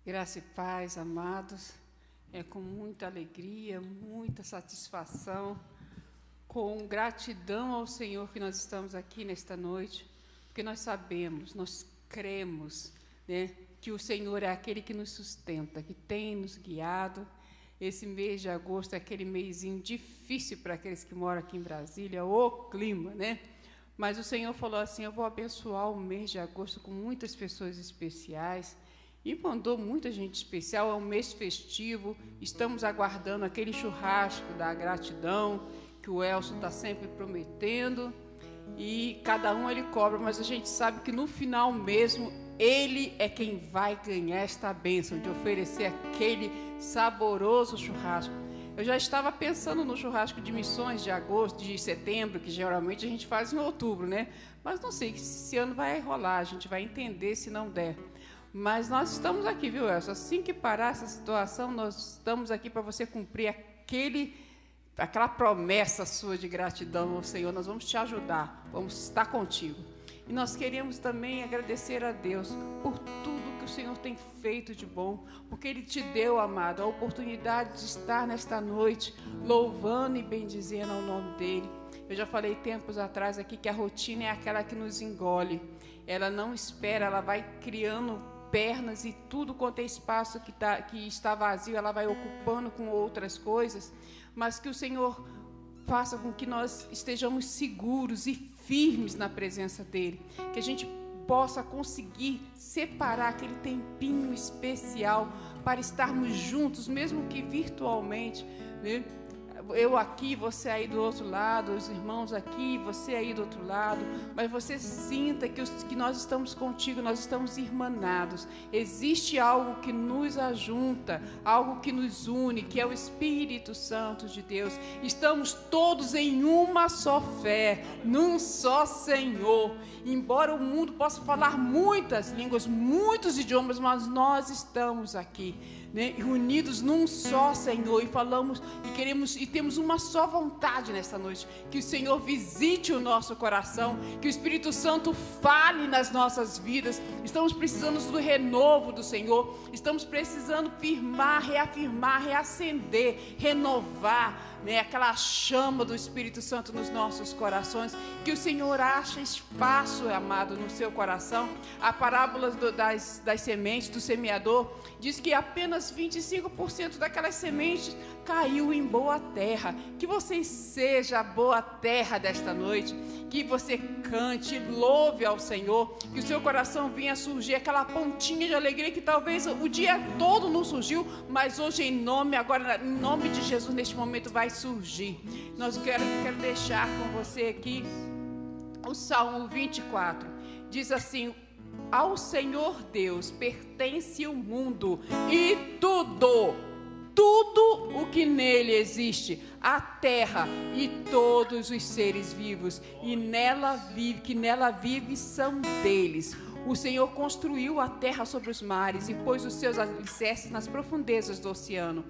Graça e paz, amados. É com muita alegria, muita satisfação, com gratidão ao Senhor que nós estamos aqui nesta noite, porque nós sabemos, nós cremos, né, que o Senhor é aquele que nos sustenta, que tem nos guiado. Esse mês de agosto é aquele mêsinho difícil para aqueles que moram aqui em Brasília, o clima, né? Mas o Senhor falou assim: eu vou abençoar o mês de agosto com muitas pessoas especiais. E mandou muita gente especial. É um mês festivo, estamos aguardando aquele churrasco da gratidão que o Elcio está sempre prometendo, e cada um ele cobra, mas a gente sabe que no final mesmo ele é quem vai ganhar esta bênção de oferecer aquele saboroso churrasco. Eu já estava pensando no churrasco de missões de agosto, de setembro, que geralmente a gente faz em outubro, né? Mas não sei se esse ano vai rolar, a gente vai entender se não der. Mas nós estamos aqui, viu, Elcio? Assim que parar essa situação, nós estamos aqui para você cumprir aquela promessa sua de gratidão ao Senhor. Nós vamos te ajudar, vamos estar contigo. E nós queremos também agradecer a Deus por tudo que o Senhor tem feito de bom, porque Ele te deu, amado, a oportunidade de estar nesta noite louvando e bendizendo ao nome dEle. Eu já falei tempos atrás aqui que a rotina é aquela que nos engole. Ela não espera, ela vai criando pernas, e tudo quanto é espaço que está vazio, ela vai ocupando com outras coisas, mas que o Senhor faça com que nós estejamos seguros e firmes na presença dEle, que a gente possa conseguir separar aquele tempinho especial para estarmos juntos, mesmo que virtualmente, né? Eu aqui, você aí do outro lado, os irmãos aqui, você aí do outro lado, mas você sinta que nós estamos contigo, nós estamos irmanados. Existe algo que nos ajunta, algo que nos une, que é o Espírito Santo de Deus. Estamos todos em uma só fé, num só Senhor. Embora o mundo possa falar muitas línguas, muitos idiomas, mas nós estamos aqui, né, unidos num só Senhor, e falamos e queremos e temos uma só vontade nesta noite: que o Senhor visite o nosso coração, que o Espírito Santo fale nas nossas vidas. Estamos precisando do renovo do Senhor, estamos precisando firmar, reafirmar, reacender, renovar, né, aquela chama do Espírito Santo nos nossos corações. Que o Senhor ache espaço, amado, no seu coração. A parábola das sementes, do semeador, diz que apenas 25% daquelas sementes caiu em boa terra. Que você seja a boa terra desta noite, que você cante, louve ao Senhor, que o seu coração venha surgir aquela pontinha de alegria que talvez o dia todo não surgiu, mas hoje em nome de Jesus, neste momento vai surgir. Quero deixar com você aqui o Salmo 24. Diz assim: ao Senhor Deus pertence o mundo e tudo o que nele existe, a terra e todos os seres vivos, e que nela vive são deles. O Senhor construiu a terra sobre os mares e pôs os seus alicerces nas profundezas do oceano.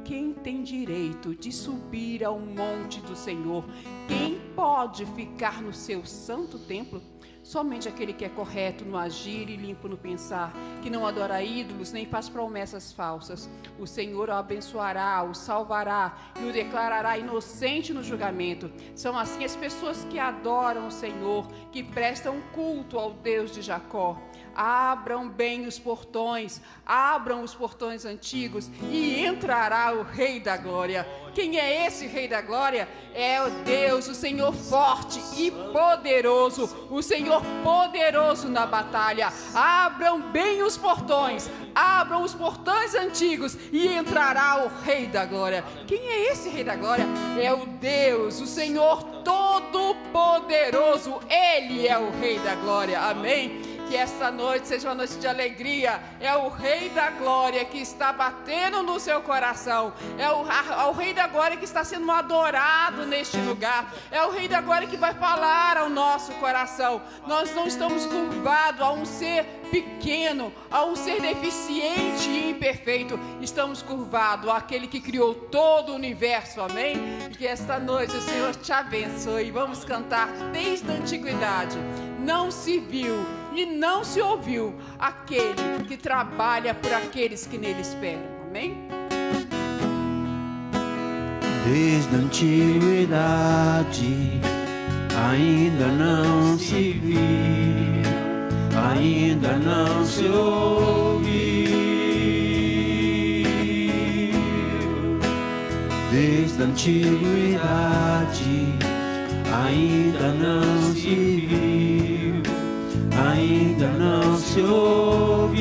Quem tem direito de subir ao monte do Senhor? Quem pode ficar no seu santo templo? Somente aquele que é correto no agir e limpo no pensar, que não adora ídolos nem faz promessas falsas. O Senhor o abençoará, o salvará e o declarará inocente no julgamento. São assim as pessoas que adoram o Senhor, que prestam culto ao Deus de Jacó. Abram bem os portões, abram os portões antigos, e entrará o Rei da Glória. Quem é esse Rei da Glória? É o Deus, o Senhor forte e poderoso, o Senhor poderoso na batalha. Abram bem os portões, abram os portões antigos, e entrará o Rei da Glória. Quem é esse Rei da Glória? É o Deus, o Senhor todo-poderoso. Ele é o Rei da Glória. Amém? Que esta noite seja uma noite de alegria. É o Rei da Glória que está batendo no seu coração. É o Rei da Glória que está sendo adorado neste lugar. É o Rei da Glória que vai falar ao nosso coração. Nós não estamos curvados a um ser pequeno, a um ser deficiente e imperfeito. Estamos curvados àquele que criou todo o universo. Amém? E que esta noite o Senhor te abençoe. Vamos cantar desde a antiguidade. Não se viu e não se ouviu aquele que trabalha por aqueles que nele esperam. Amém? Desde a antiguidade ainda não se viu, ainda não se ouviu. Desde a antiguidade ainda não se viu, ainda não se ouviu.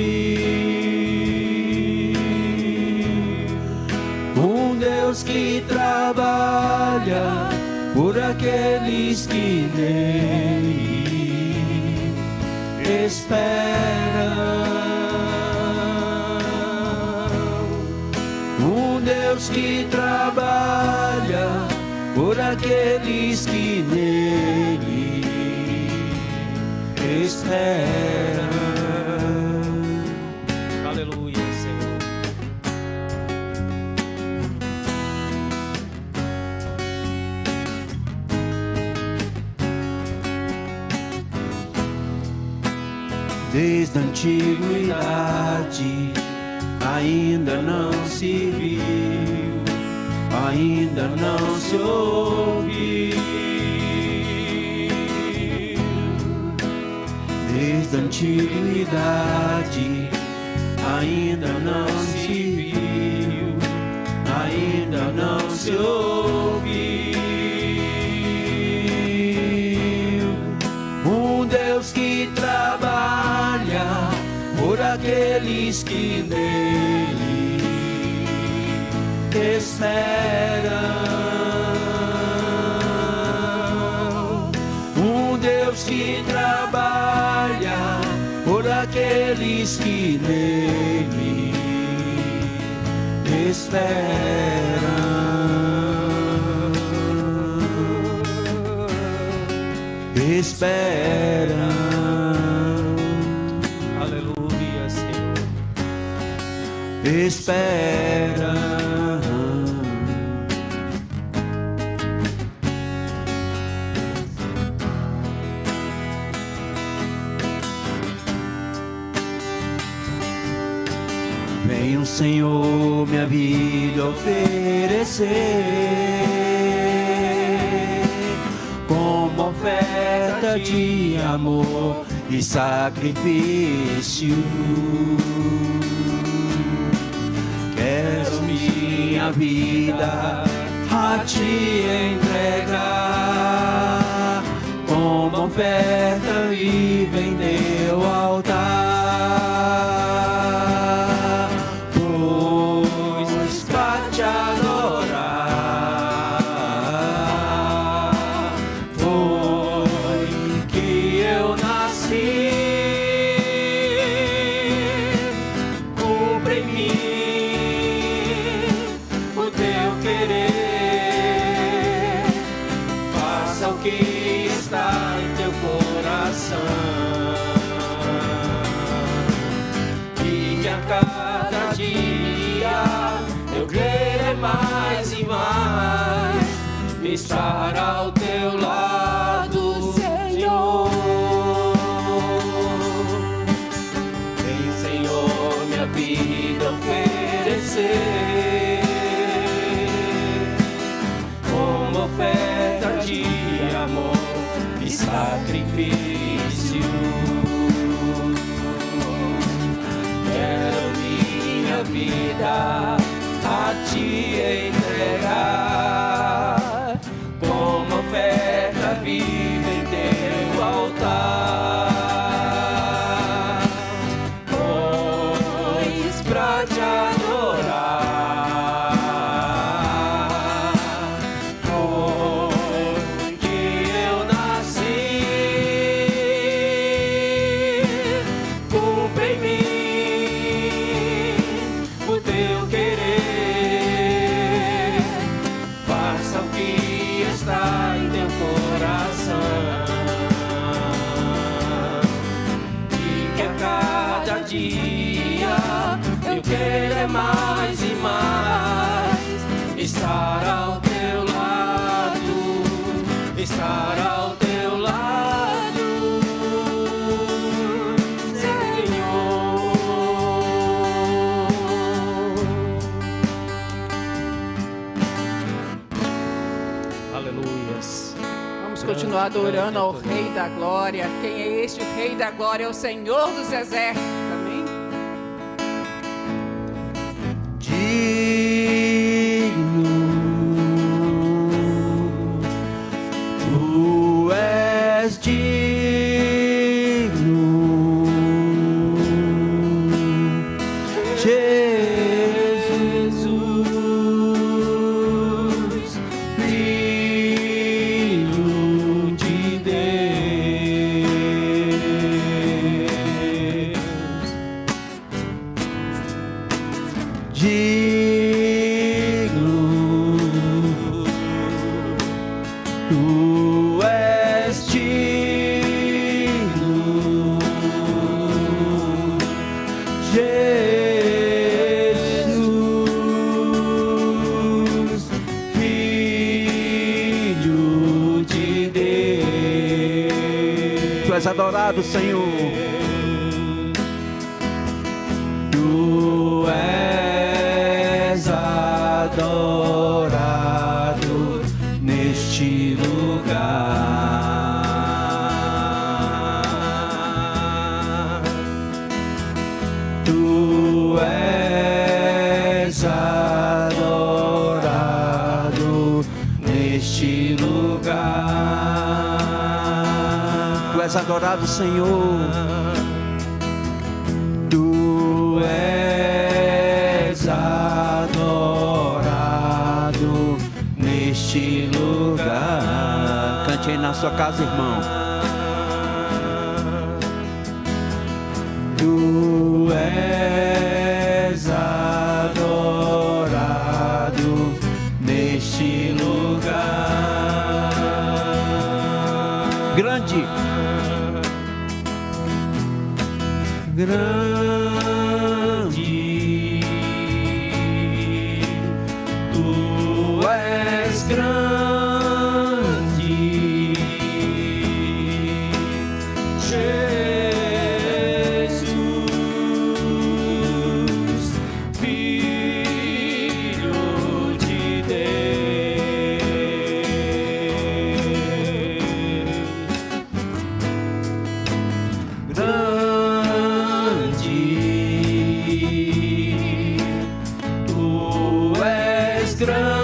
Um Deus que trabalha por aqueles que nele esperam. Um Deus que trabalha por aqueles que nele esperam. Aleluia, Senhor. Desde a antiguidade ainda não se viu, ainda não se ouviu. Desde a antiguidade ainda não se viu, ainda não se ouviu. Um Deus que trabalha por aqueles que nele esperam. Um Deus que trabalha por aqueles que nele esperam. Esperam. Aleluia, Senhor. Esperam. Vem o Senhor minha vida oferecer como oferta de amor e sacrifício. Quero minha vida a te entregar como oferta e em teu altar. Pois pra te adorar foi que eu nasci. Cumpre em mim o teu querer, faça o que está em teu coração, e que a cada dia eu queira mais e mais estar ao teu lado, Senhor. Vem, Senhor, minha vida oferecer como oferta de amor e sacrifício. Quero minha vida a te entregar como oferta viva em teu altar. Pois pra te adorar foi que eu nasci. Cumpre em mim o teu querer, faça o que está em teu coração, e que a cada dia eu quero mais e mais estar ao teu lado, estar ao teu lado. adorando ao Rei da Glória. Quem é este? O Rei da Glória é o Senhor dos Exércitos. Amém? Tu és digno, Jesus, Filho de Deus, digno, tu és digno, Jesus, Filho de Deus. Tu és adorado, Senhor. Tu és adorado neste lugar. Tu és adorado neste lugar. Tu és adorado, Senhor. Tu és adorado neste lugar. Cante aí na sua casa, irmão. Tu és adorado neste lugar. Grande, grande, tu és grande, Jesus, Filho de Deus, grande, tu és grande,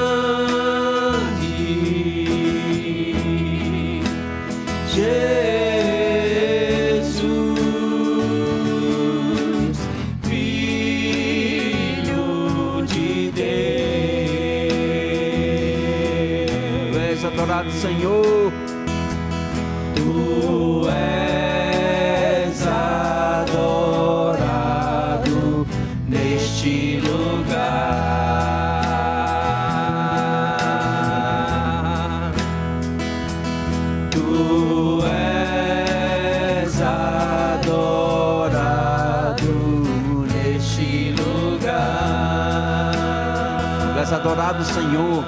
Jesus, Filho de Deus. Tu és adorado, Senhor. Tu és adorado neste lugar. Tu és adorado neste lugar. Tu és adorado, Senhor.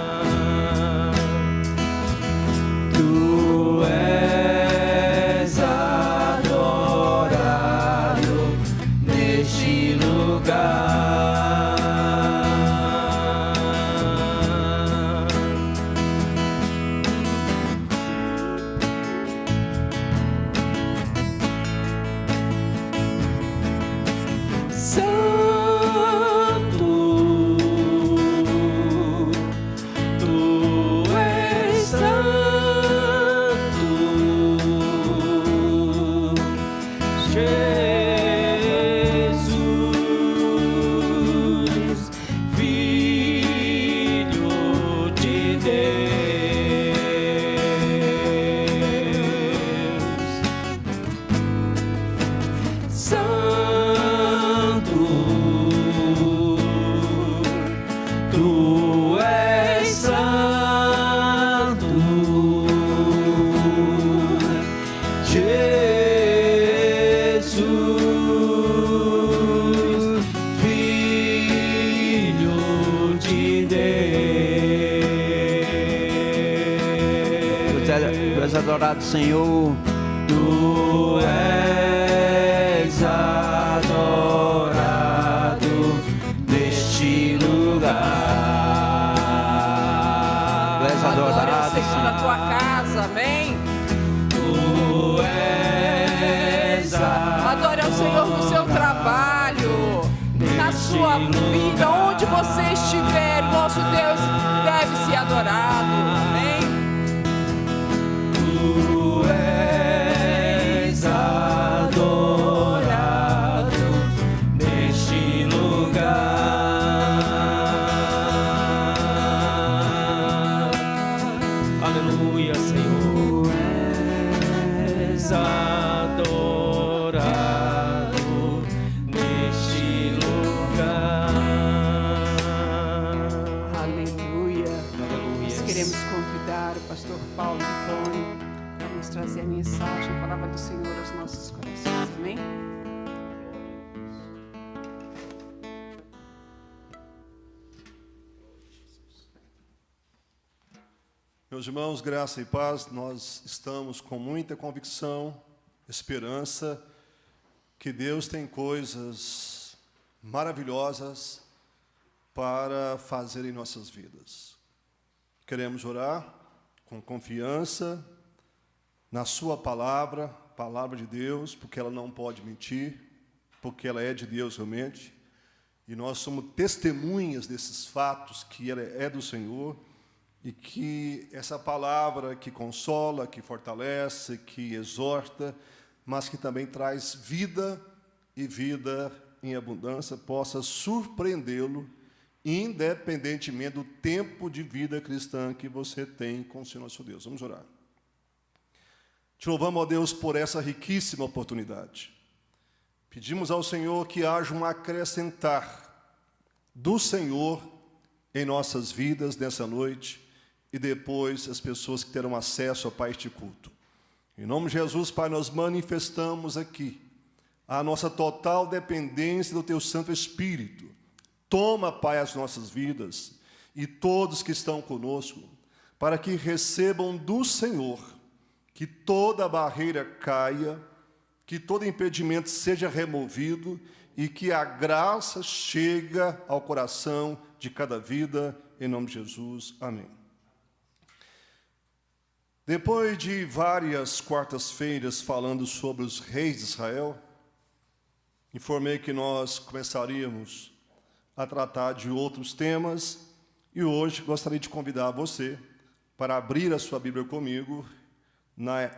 Tu és adorado neste lugar. Santo, tu és santo, Jesus, Filho de Deus. Santo, tu és santo, Jesus, Filho de Deus. Tu és adorado, Senhor. Tu és adorado neste lugar. Tu és adorado, Senhor, na tua casa, amém? sua vida, onde você estiver, nosso Deus deve ser adorado. Amém. Tu és adorado neste lugar. Aleluia, Senhor. És adorado neste lugar. Aleluia. Aleluia. Nós queremos convidar o pastor Paulo Antônio para nos trazer a mensagem, a palavra do Senhor aos nossos corações. Amém? Meus irmãos, graça e paz, nós estamos com muita convicção, esperança, que Deus tem coisas maravilhosas para fazer em nossas vidas. Queremos orar com confiança na sua palavra, palavra de Deus, porque ela não pode mentir, porque ela é de Deus realmente, e nós somos testemunhas desses fatos que ela é do Senhor, e que essa palavra que consola, que fortalece, que exorta, mas que também traz vida e vida em abundância, possa surpreendê-lo, independentemente do tempo de vida cristã que você tem com o Senhor nosso Deus. Vamos orar. Te louvamos, ó Deus, por essa riquíssima oportunidade. Pedimos ao Senhor que haja um acrescentar do Senhor em nossas vidas nessa noite, e depois as pessoas que terão acesso a este culto. Em nome de Jesus, Pai, nós manifestamos aqui a nossa total dependência do Teu Santo Espírito. Toma, Pai, as nossas vidas e todos que estão conosco, para que recebam do Senhor, que toda barreira caia, que todo impedimento seja removido e que a graça chegue ao coração de cada vida, em nome de Jesus. Amém. Depois de várias quartas-feiras falando sobre os reis de Israel, informei que nós começaríamos a tratar de outros temas, e hoje gostaria de convidar você para abrir a sua Bíblia comigo na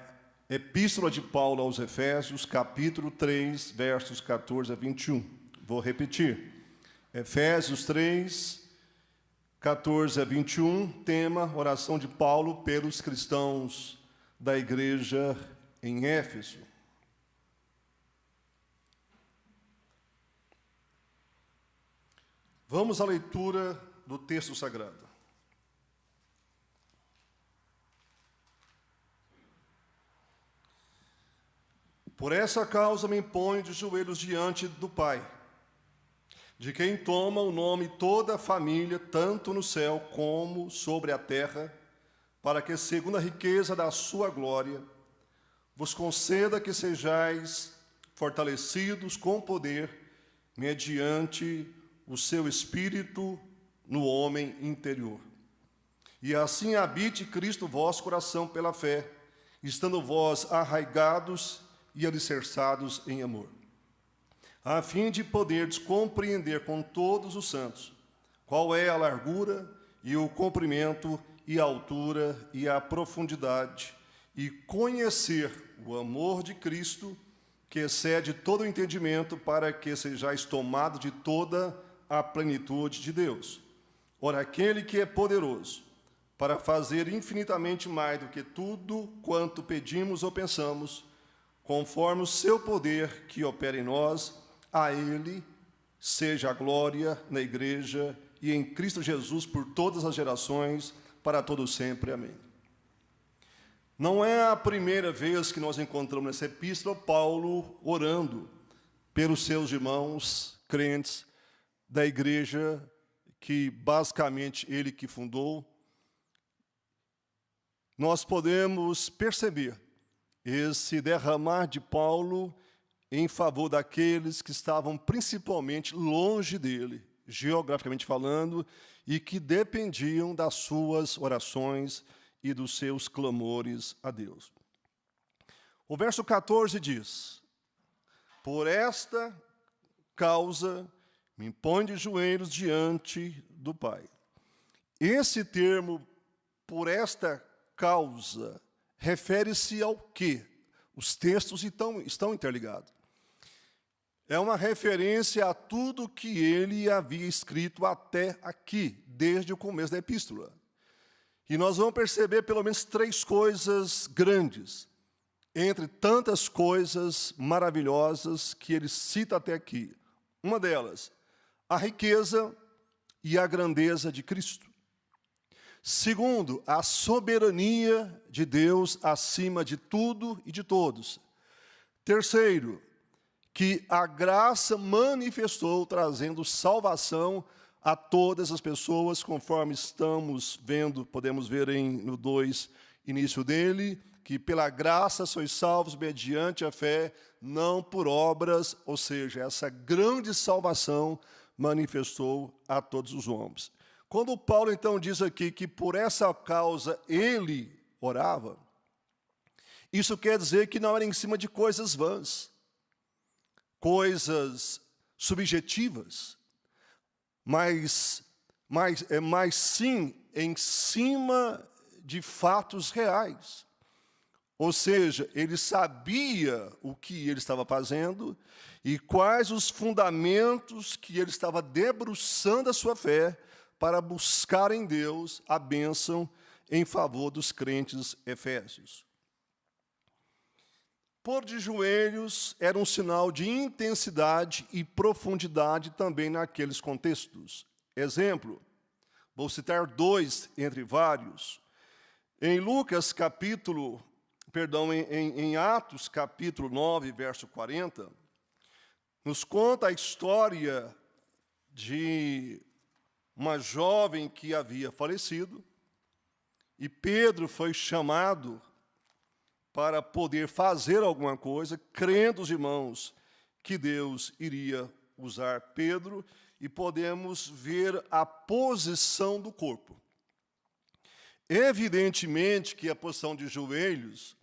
Epístola de Paulo aos Efésios, capítulo 3, versos 14 a 21. Vou repetir. Efésios 3, 14 a 21, tema, oração de Paulo pelos cristãos da igreja em Éfeso. Vamos à leitura do texto sagrado. Por essa causa me ponho de joelhos diante do Pai, de quem toma o nome toda a família, tanto no céu como sobre a terra, para que, segundo a riqueza da sua glória, vos conceda que sejais fortalecidos com poder, mediante o seu Espírito no homem interior. E assim habite Cristo vosso coração pela fé, estando vós arraigados e alicerçados em amor, a fim de poderdes compreender com todos os santos qual é a largura e o comprimento e a altura e a profundidade, e conhecer o amor de Cristo, que excede todo o entendimento, para que sejais tomados de toda a plenitude de Deus. Ora, aquele que é poderoso para fazer infinitamente mais do que tudo quanto pedimos ou pensamos, conforme o seu poder que opera em nós, a Ele seja a glória na igreja e em Cristo Jesus por todas as gerações, para todos sempre. Amém. Não é a primeira vez que nós encontramos nessa epístola Paulo orando pelos seus irmãos crentes da igreja que basicamente ele que fundou. Nós podemos perceber esse derramar de Paulo em favor daqueles que estavam principalmente longe dele, geograficamente falando, e que dependiam das suas orações e dos seus clamores a Deus. O verso 14 diz: por esta causa Me ponho de joelhos diante do Pai. Esse termo, por esta causa, refere-se ao quê? Os textos estão interligados. É uma referência a tudo que ele havia escrito até aqui, desde o começo da epístola. E nós vamos perceber pelo menos 3 coisas grandes, entre tantas coisas maravilhosas que ele cita até aqui. Uma delas, a riqueza e a grandeza de Cristo. Segundo, a soberania de Deus acima de tudo e de todos. Terceiro, que a graça manifestou trazendo salvação a todas as pessoas, conforme estamos vendo, podemos ver no 2, início dele, que pela graça sois salvos mediante a fé, não por obras, ou seja, essa grande salvação manifestou a todos os homens. Quando Paulo, então, diz aqui que por essa causa ele orava, isso quer dizer que não era em cima de coisas vãs, coisas subjetivas, mas sim em cima de fatos reais. Ou seja, ele sabia o que ele estava fazendo e quais os fundamentos que ele estava debruçando a sua fé para buscar em Deus a bênção em favor dos crentes efésios. Pôr de joelhos era um sinal de intensidade e profundidade também naqueles contextos. Exemplo, vou citar 2 entre vários. Em Atos, capítulo 9, verso 40, nos conta a história de uma jovem que havia falecido, e Pedro foi chamado para poder fazer alguma coisa, crendo os irmãos que Deus iria usar Pedro, e podemos ver a posição do corpo. Evidentemente que a posição de joelhos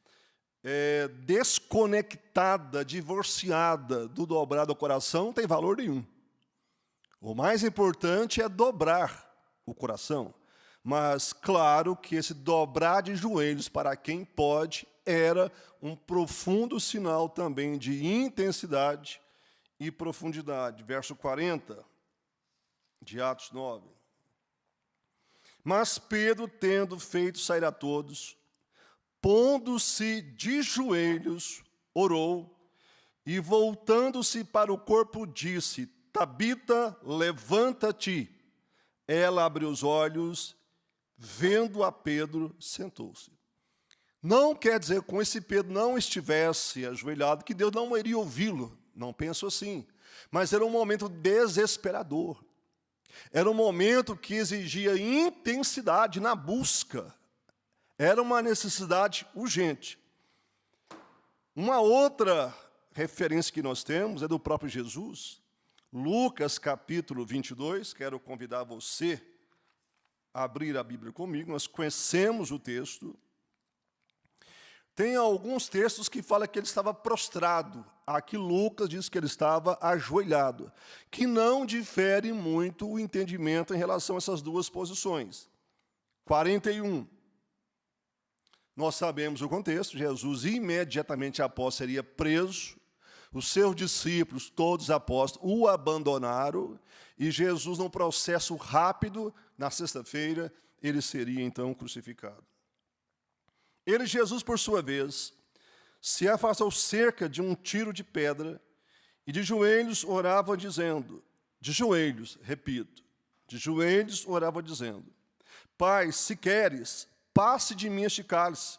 é desconectada, divorciada do dobrado ao coração, não tem valor nenhum. O mais importante é dobrar o coração. Mas, claro que esse dobrar de joelhos para quem pode era um profundo sinal também de intensidade e profundidade. Verso 40 de Atos 9. Mas Pedro, tendo feito sair a todos, pondo-se de joelhos, orou, e voltando-se para o corpo, disse: Tabita, levanta-te. Ela abriu os olhos, vendo a Pedro, sentou-se. Não quer dizer que com esse Pedro não estivesse ajoelhado, que Deus não iria ouvi-lo. Não penso assim. Mas era um momento desesperador. Era um momento que exigia intensidade na busca. Era uma necessidade urgente. Uma outra referência que nós temos é do próprio Jesus. Lucas, capítulo 22, quero convidar você a abrir a Bíblia comigo, nós conhecemos o texto. Tem alguns textos que falam que ele estava prostrado. Aqui Lucas diz que ele estava ajoelhado, que não difere muito o entendimento em relação a essas duas posições. 41. Nós sabemos o contexto, Jesus imediatamente após seria preso, os seus discípulos, todos apóstolos, o abandonaram, e Jesus, num processo rápido, na sexta-feira, ele seria então crucificado. Ele, Jesus, por sua vez, se afastou cerca de um tiro de pedra, e de joelhos orava dizendo, de joelhos, repito, de joelhos orava dizendo, Pai, se queres, passe de mim este cálice,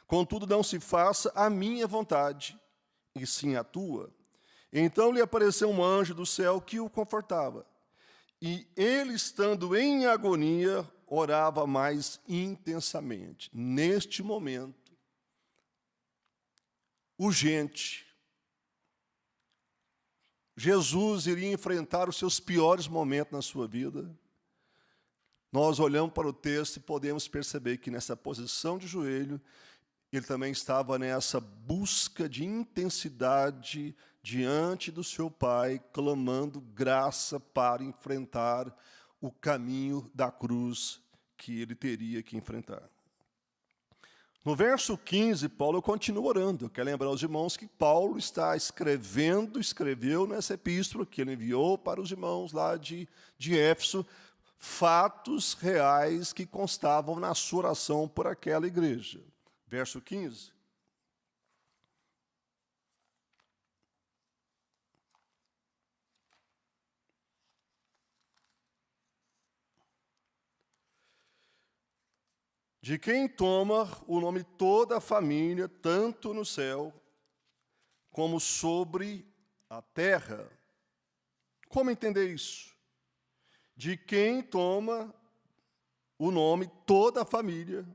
contudo não se faça a minha vontade, e sim a tua. Então lhe apareceu um anjo do céu que o confortava. E ele, estando em agonia, orava mais intensamente. Neste momento, urgente, Jesus iria enfrentar os seus piores momentos na sua vida. Nós olhamos para o texto e podemos perceber que nessa posição de joelho, ele também estava nessa busca de intensidade diante do seu pai, clamando graça para enfrentar o caminho da cruz que ele teria que enfrentar. No verso 15, Paulo continua orando. Eu quero lembrar aos irmãos que Paulo escreveu nessa epístola que ele enviou para os irmãos lá de Éfeso, fatos reais que constavam na sua oração por aquela igreja. Verso 15. De quem toma o nome toda a família, tanto no céu como sobre a terra. Como entender isso? De quem toma o nome toda a família,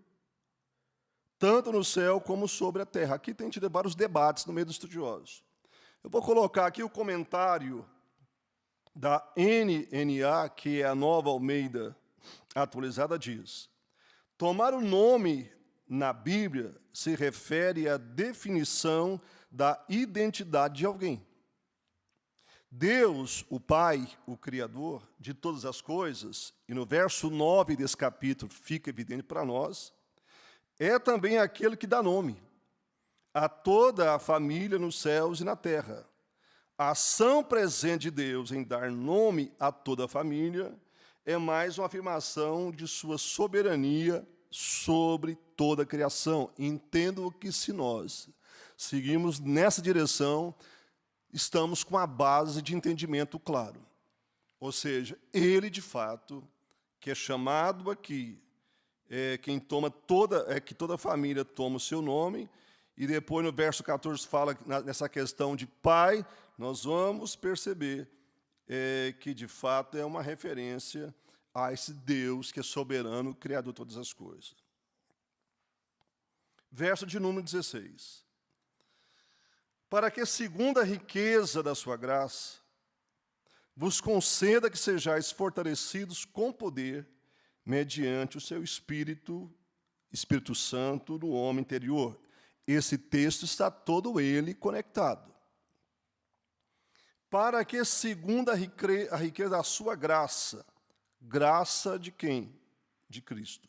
tanto no céu como sobre a terra. Aqui tem tido vários debates no meio dos estudiosos. Eu vou colocar aqui o comentário da NNA, que é a Nova Almeida Atualizada, diz: tomar o nome na Bíblia se refere à definição da identidade de alguém. Deus, o Pai, o Criador de todas as coisas, e no verso 9 desse capítulo fica evidente para nós, é também aquele que dá nome a toda a família nos céus e na terra. A ação presente de Deus em dar nome a toda a família é mais uma afirmação de sua soberania sobre toda a criação. Entendo que se nós seguimos nessa direção, estamos com a base de entendimento claro. Ou seja, ele, de fato, que é chamado aqui, quem toma que toda a família toma o seu nome, e depois no verso 14 fala nessa questão de pai, nós vamos perceber que, de fato, é uma referência a esse Deus que é soberano, criador de todas as coisas. Verso de número 16. Para que, segundo a riqueza da sua graça, vos conceda que sejais fortalecidos com poder, mediante o seu Espírito Santo no homem interior. Esse texto está todo ele conectado. Para que, segundo a riqueza da sua graça, graça de quem? De Cristo.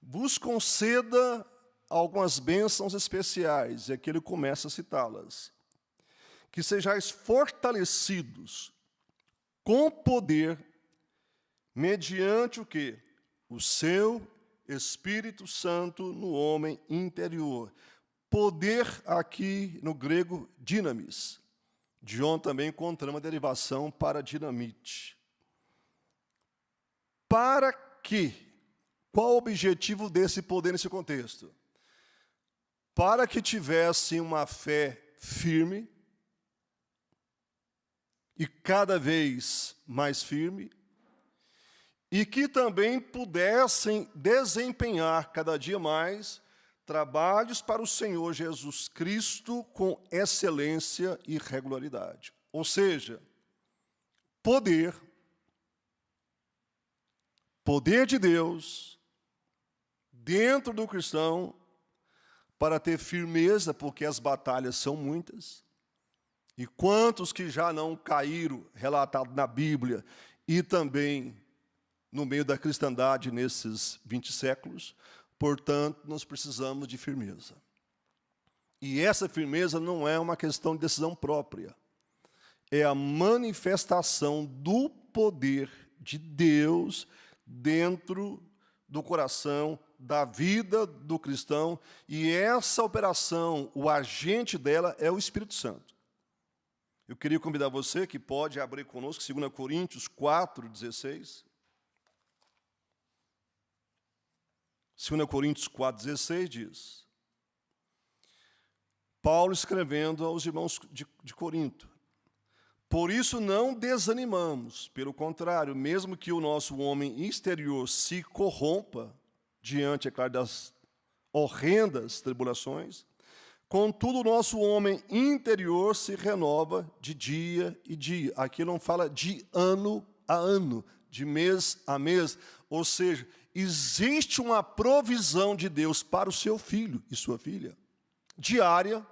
Vos conceda algumas bênçãos especiais, e aqui ele começa a citá-las. Que sejais fortalecidos com poder, mediante o quê? O seu Espírito Santo no homem interior. Poder aqui no grego, dinamis, de onde também encontramos a derivação para dinamite. Para que? Qual o objetivo desse poder nesse contexto? Para que tivessem uma fé firme e cada vez mais firme, e que também pudessem desempenhar cada dia mais trabalhos para o Senhor Jesus Cristo com excelência e regularidade. Ou seja, poder de Deus dentro do cristão para ter firmeza, porque as batalhas são muitas. E quantos que já não caíram, relatado na Bíblia, e também no meio da cristandade nesses 20 séculos, portanto, nós precisamos de firmeza. E essa firmeza não é uma questão de decisão própria, é a manifestação do poder de Deus dentro do coração, da vida do cristão, e essa operação, o agente dela é o Espírito Santo. Eu queria convidar você que pode abrir conosco 2 Coríntios 4:16. 2 Coríntios 4:16 diz: Paulo escrevendo aos irmãos de Corinto: por isso não desanimamos, pelo contrário, mesmo que o nosso homem exterior se corrompa, diante, é claro, das horrendas tribulações, contudo o nosso homem interior se renova de dia em dia. Aqui não fala de ano a ano, de mês a mês, ou seja, existe uma provisão de Deus para o seu filho e sua filha, diária,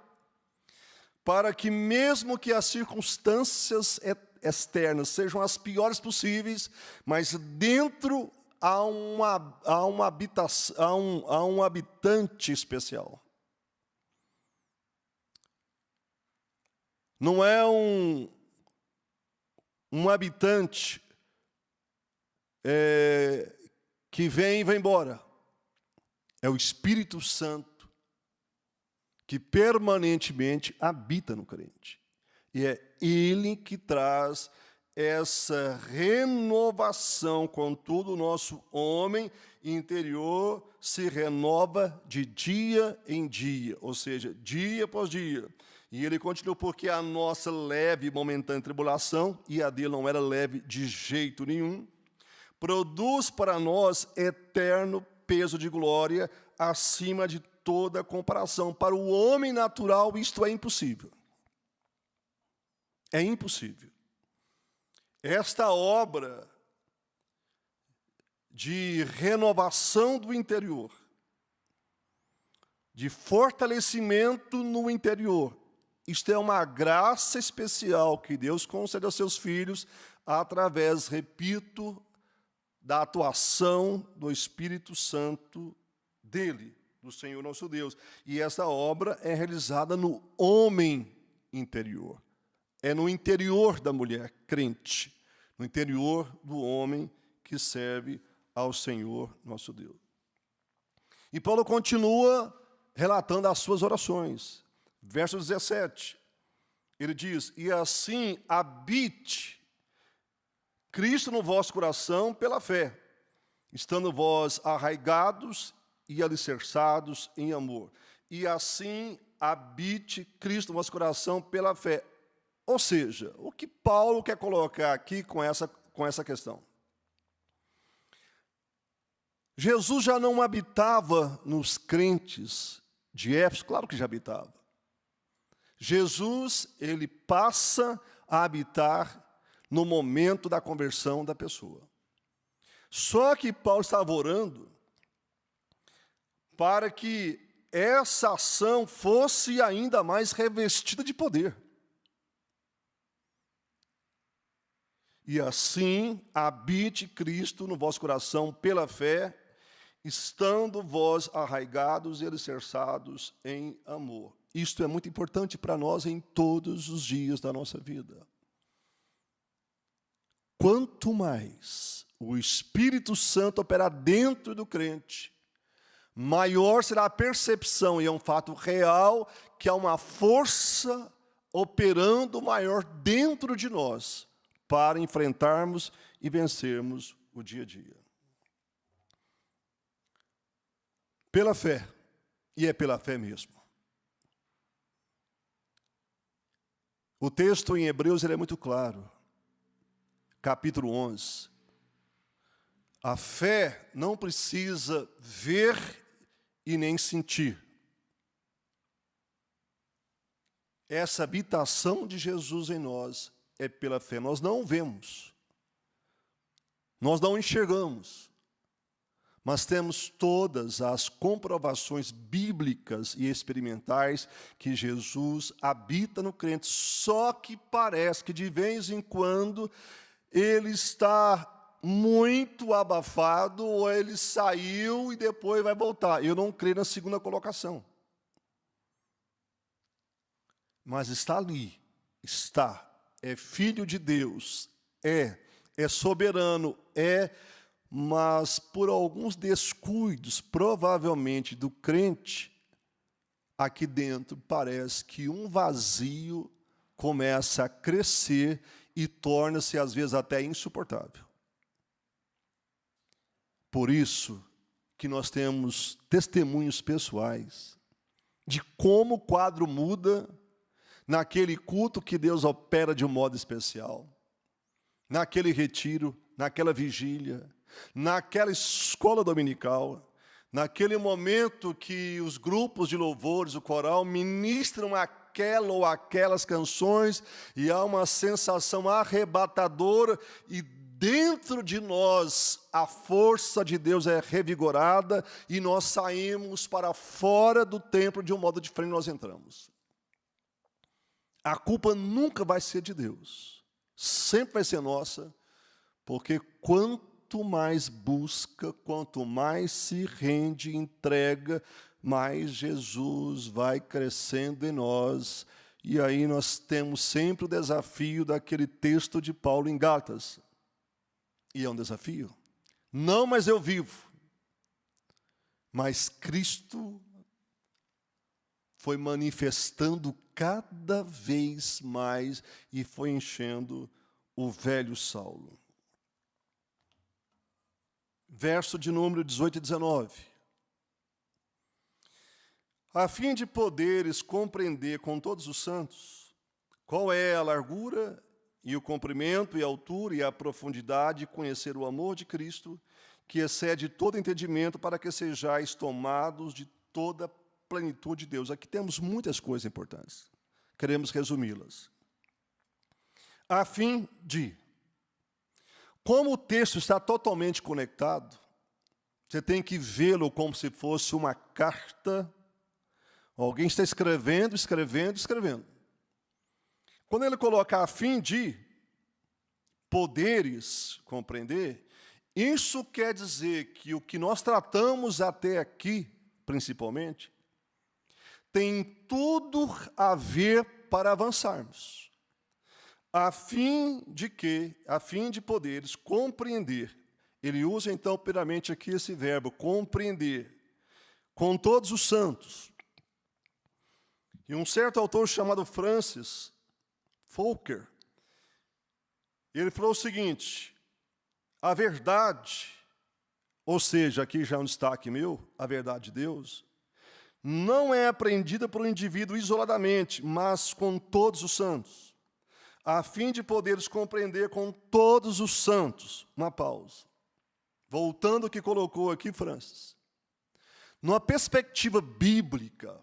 para que mesmo que as circunstâncias externas sejam as piores possíveis, mas dentro há um habitante especial. Não é um habitante que vem e vai embora. É o Espírito Santo que permanentemente habita no crente. E é Ele que traz essa renovação, contudo, o nosso homem interior se renova de dia em dia, ou seja, dia após dia. E ele continua, porque a nossa leve e momentânea tribulação, e a dele não era leve de jeito nenhum, produz para nós eterno peso de glória acima de toda comparação. Para o homem natural, isto é impossível. É impossível. Esta obra de renovação do interior, de fortalecimento no interior, isto é uma graça especial que Deus concede aos seus filhos através, repito, da atuação do Espírito Santo dele, do Senhor nosso Deus. E essa obra é realizada no homem interior. É no interior da mulher crente, no interior do homem que serve ao Senhor nosso Deus. E Paulo continua relatando as suas orações. Verso 17, ele diz: e assim habite Cristo no vosso coração pela fé, estando vós arraigados e alicerçados em amor. E assim habite Cristo no vosso coração pela fé. Ou seja, o que Paulo quer colocar aqui com essa questão? Jesus já não habitava nos crentes de Éfeso? Claro que já habitava. Jesus, ele passa a habitar no momento da conversão da pessoa. Só que Paulo estava orando para que essa ação fosse ainda mais revestida de poder. E assim habite Cristo no vosso coração pela fé, estando vós arraigados e alicerçados em amor. Isto é muito importante para nós em todos os dias da nossa vida. Quanto mais o Espírito Santo operar dentro do crente, maior será a percepção, e é um fato real, que há uma força operando maior dentro de nós, para enfrentarmos e vencermos o dia a dia. Pela fé, e é pela fé mesmo. O texto em Hebreus ele é muito claro. Capítulo 11. A fé não precisa ver e nem sentir. Essa habitação de Jesus em nós é pela fé. Nós não vemos, nós não enxergamos, mas temos todas as comprovações bíblicas e experimentais que Jesus habita no crente. Só que parece que de vez em quando ele está muito abafado, ou ele saiu e depois vai voltar. Eu não creio na segunda colocação. Mas está ali, está. É filho de Deus, é soberano, mas por alguns descuidos, provavelmente do crente, aqui dentro parece que um vazio começa a crescer e torna-se às vezes até insuportável. Por isso que nós temos testemunhos pessoais de como o quadro muda naquele culto que Deus opera de um modo especial, naquele retiro, naquela vigília, naquela escola dominical, naquele momento que os grupos de louvores, o coral, ministram aquela ou aquelas canções, e há uma sensação arrebatadora, e dentro de nós a força de Deus é revigorada, e nós saímos para fora do templo de um modo diferente nós entramos. A culpa nunca vai ser de Deus. Sempre vai ser nossa, porque quanto mais busca, quanto mais se rende, entrega, mais Jesus vai crescendo em nós. E aí nós temos sempre o desafio daquele texto de Paulo em Gálatas. E é um desafio. Não mais eu vivo, mas Cristo foi manifestando cada vez mais e foi enchendo o velho Saulo. Verso de número 18 e 19. A fim de poderes compreender com todos os santos qual é a largura e o comprimento e a altura e a profundidade, e conhecer o amor de Cristo, que excede todo entendimento, para que sejais tomados de toda a plenitude de Deus. Aqui temos muitas coisas importantes. Queremos resumi-las. A fim de... Como o texto está totalmente conectado, você tem que vê-lo como se fosse uma carta. Alguém está escrevendo, escrevendo, escrevendo. Quando ele coloca a fim de poderes compreender, isso quer dizer que o que nós tratamos até aqui, principalmente, tem tudo a ver para avançarmos. A fim de que, a fim de poderes compreender, ele usa então primeiramente aqui esse verbo, compreender, com todos os santos. E um certo autor chamado Francis Fokker, ele falou o seguinte: a verdade, ou seja, aqui já é um destaque meu, a verdade de Deus, não é aprendida por um indivíduo isoladamente, mas com todos os santos, a fim de poderes compreender com todos os santos. Uma pausa. Voltando ao que colocou aqui Francis. Numa perspectiva bíblica,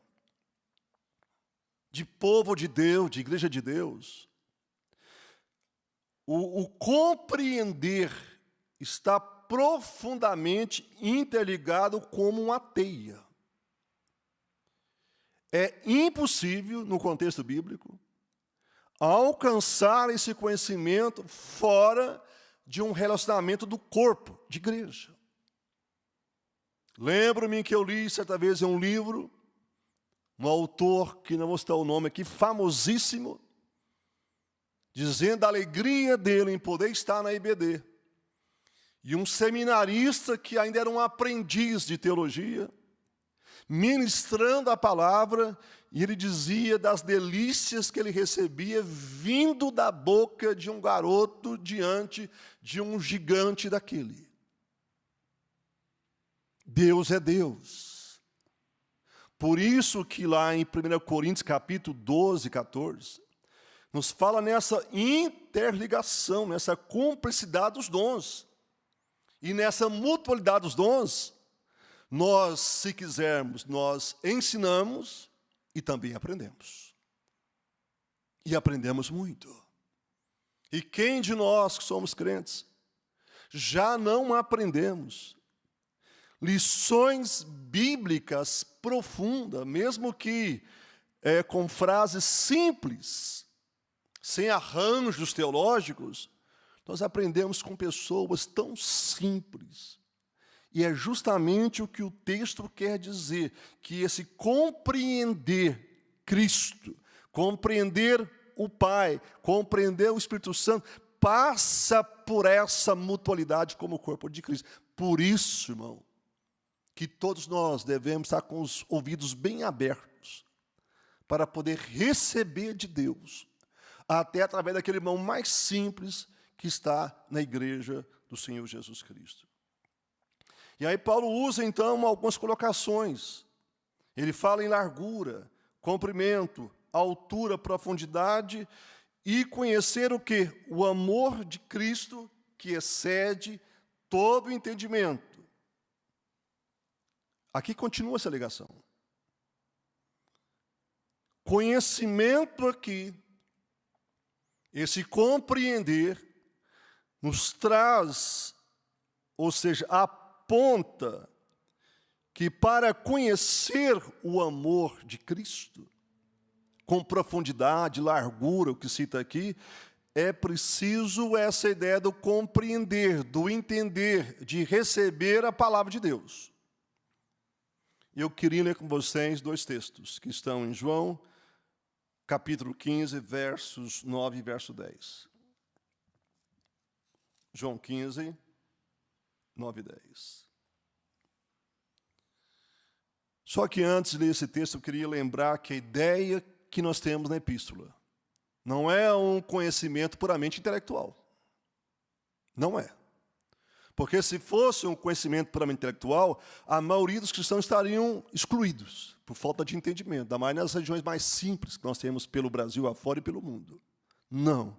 de povo de Deus, de igreja de Deus, o compreender está profundamente interligado como uma teia. É impossível, no contexto bíblico, alcançar esse conhecimento fora de um relacionamento do corpo, de igreja. Lembro-me que eu li certa vez em um livro, um autor, que não vou citar o nome aqui, famosíssimo, dizendo a alegria dele em poder estar na IBD. E um seminarista que ainda era um aprendiz de teologia, ministrando a palavra, e ele dizia das delícias que ele recebia vindo da boca de um garoto diante de um gigante daquele. Deus é Deus. Por isso que lá em 1 Coríntios capítulo 12, 14, nos fala nessa interligação, nessa cumplicidade dos dons. E nessa mutualidade dos dons, nós, se quisermos, nós ensinamos e também aprendemos. E aprendemos muito. E quem de nós que somos crentes já não aprendemos lições bíblicas profundas, mesmo que com frases simples, sem arranjos teológicos, nós aprendemos com pessoas tão simples. E é justamente o que o texto quer dizer, que esse compreender Cristo, compreender o Pai, compreender o Espírito Santo, passa por essa mutualidade como o corpo de Cristo. Por isso, irmão, que todos nós devemos estar com os ouvidos bem abertos para poder receber de Deus, até através daquele irmão mais simples que está na igreja do Senhor Jesus Cristo. E aí Paulo usa, então, algumas colocações. Ele fala em largura, comprimento, altura, profundidade, e conhecer o quê? O amor de Cristo, que excede todo o entendimento. Aqui continua essa ligação. Conhecimento aqui, esse compreender, nos traz, ou seja, aponta que para conhecer o amor de Cristo, com profundidade, largura, o que cita aqui, é preciso essa ideia do compreender, do entender, de receber a palavra de Deus. Eu queria ler com vocês 2 textos, que estão em João, capítulo 15, versos 9 e verso 10. João 15, 9 e 10. Só que antes de ler esse texto, eu queria lembrar que a ideia que nós temos na epístola não é um conhecimento puramente intelectual. Não é. Porque se fosse um conhecimento puramente intelectual, a maioria dos cristãos estariam excluídos, por falta de entendimento, ainda mais nas regiões mais simples que nós temos pelo Brasil afora e pelo mundo. Não.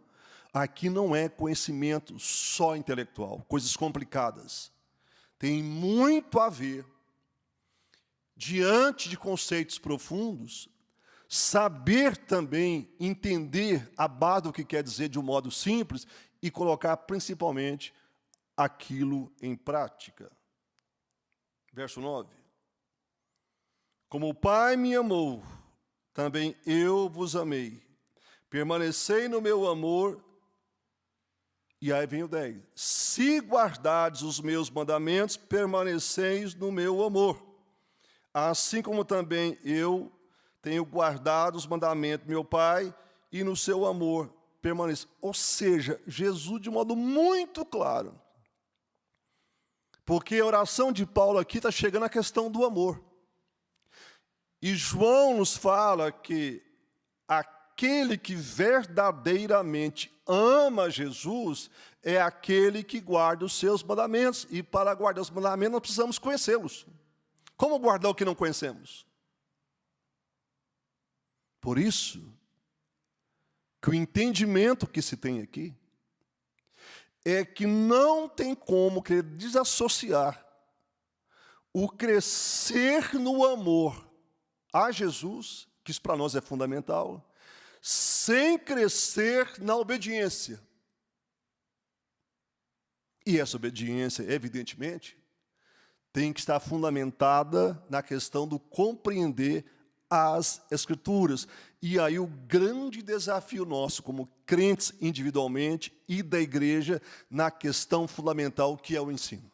Aqui não é conhecimento só intelectual, coisas complicadas. Tem muito a ver, diante de conceitos profundos, saber também entender a base do que quer dizer de um modo simples e colocar principalmente aquilo em prática. Verso 9. Como o Pai me amou, também eu vos amei. Permanecei no meu amor. E aí vem o 10. Se guardardes os meus mandamentos, permaneceis no meu amor. Assim como também eu tenho guardado os mandamentos do meu Pai, e no seu amor permaneço. Ou seja, Jesus de modo muito claro. Porque a oração de Paulo aqui está chegando à questão do amor. E João nos fala que aquele que verdadeiramente ama Jesus é aquele que guarda os seus mandamentos. E para guardar os mandamentos nós precisamos conhecê-los. Como guardar o que não conhecemos? Por isso, que o entendimento que se tem aqui é que não tem como querer desassociar o crescer no amor a Jesus, que isso para nós é fundamental, sem crescer na obediência. E essa obediência, evidentemente, tem que estar fundamentada na questão do compreender as Escrituras. E aí o grande desafio nosso, como crentes individualmente e da igreja, na questão fundamental que é o ensino.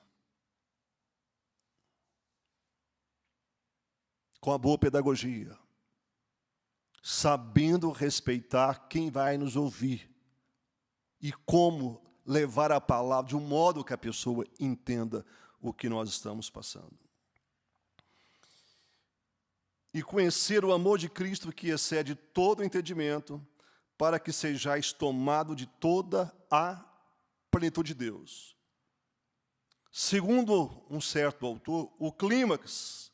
Com a boa pedagogia, sabendo respeitar quem vai nos ouvir e como levar a palavra de um modo que a pessoa entenda o que nós estamos passando. E conhecer o amor de Cristo que excede todo o entendimento, para que sejais tomado de toda a plenitude de Deus. Segundo um certo autor, o clímax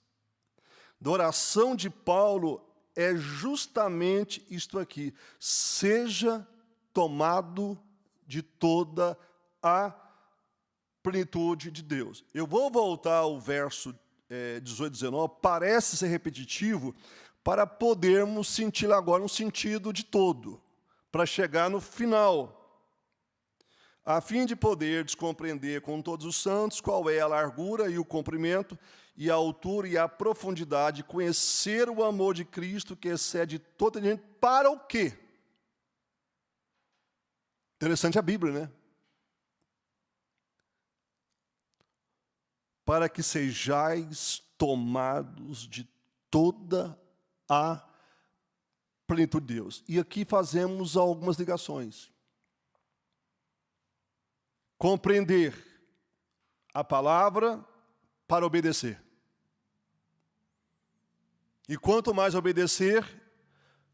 da oração de Paulo é justamente isto aqui: seja tomado de toda a plenitude de Deus. Eu vou voltar ao verso 18, 19, parece ser repetitivo, para podermos senti-lo agora no sentido de todo, para chegar no final, a fim de poderdes compreender com todos os santos qual é a largura e o comprimento, e a altura e a profundidade, conhecer o amor de Cristo que excede todo entendimento, para o quê? Interessante a Bíblia, né? Para que sejais tomados de toda a plenitude de Deus. E aqui fazemos algumas ligações. Compreender a palavra para obedecer. E quanto mais obedecer,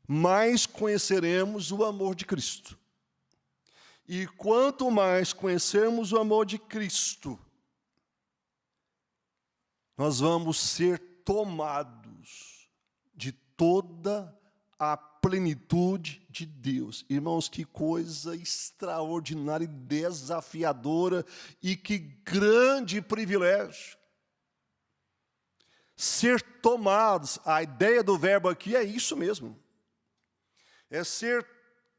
mais conheceremos o amor de Cristo. E quanto mais conhecermos o amor de Cristo, nós vamos ser tomados de toda a plenitude de Deus. Irmãos, que coisa extraordinária e desafiadora, e que grande privilégio. Ser tomados, a ideia do verbo aqui é isso mesmo. É ser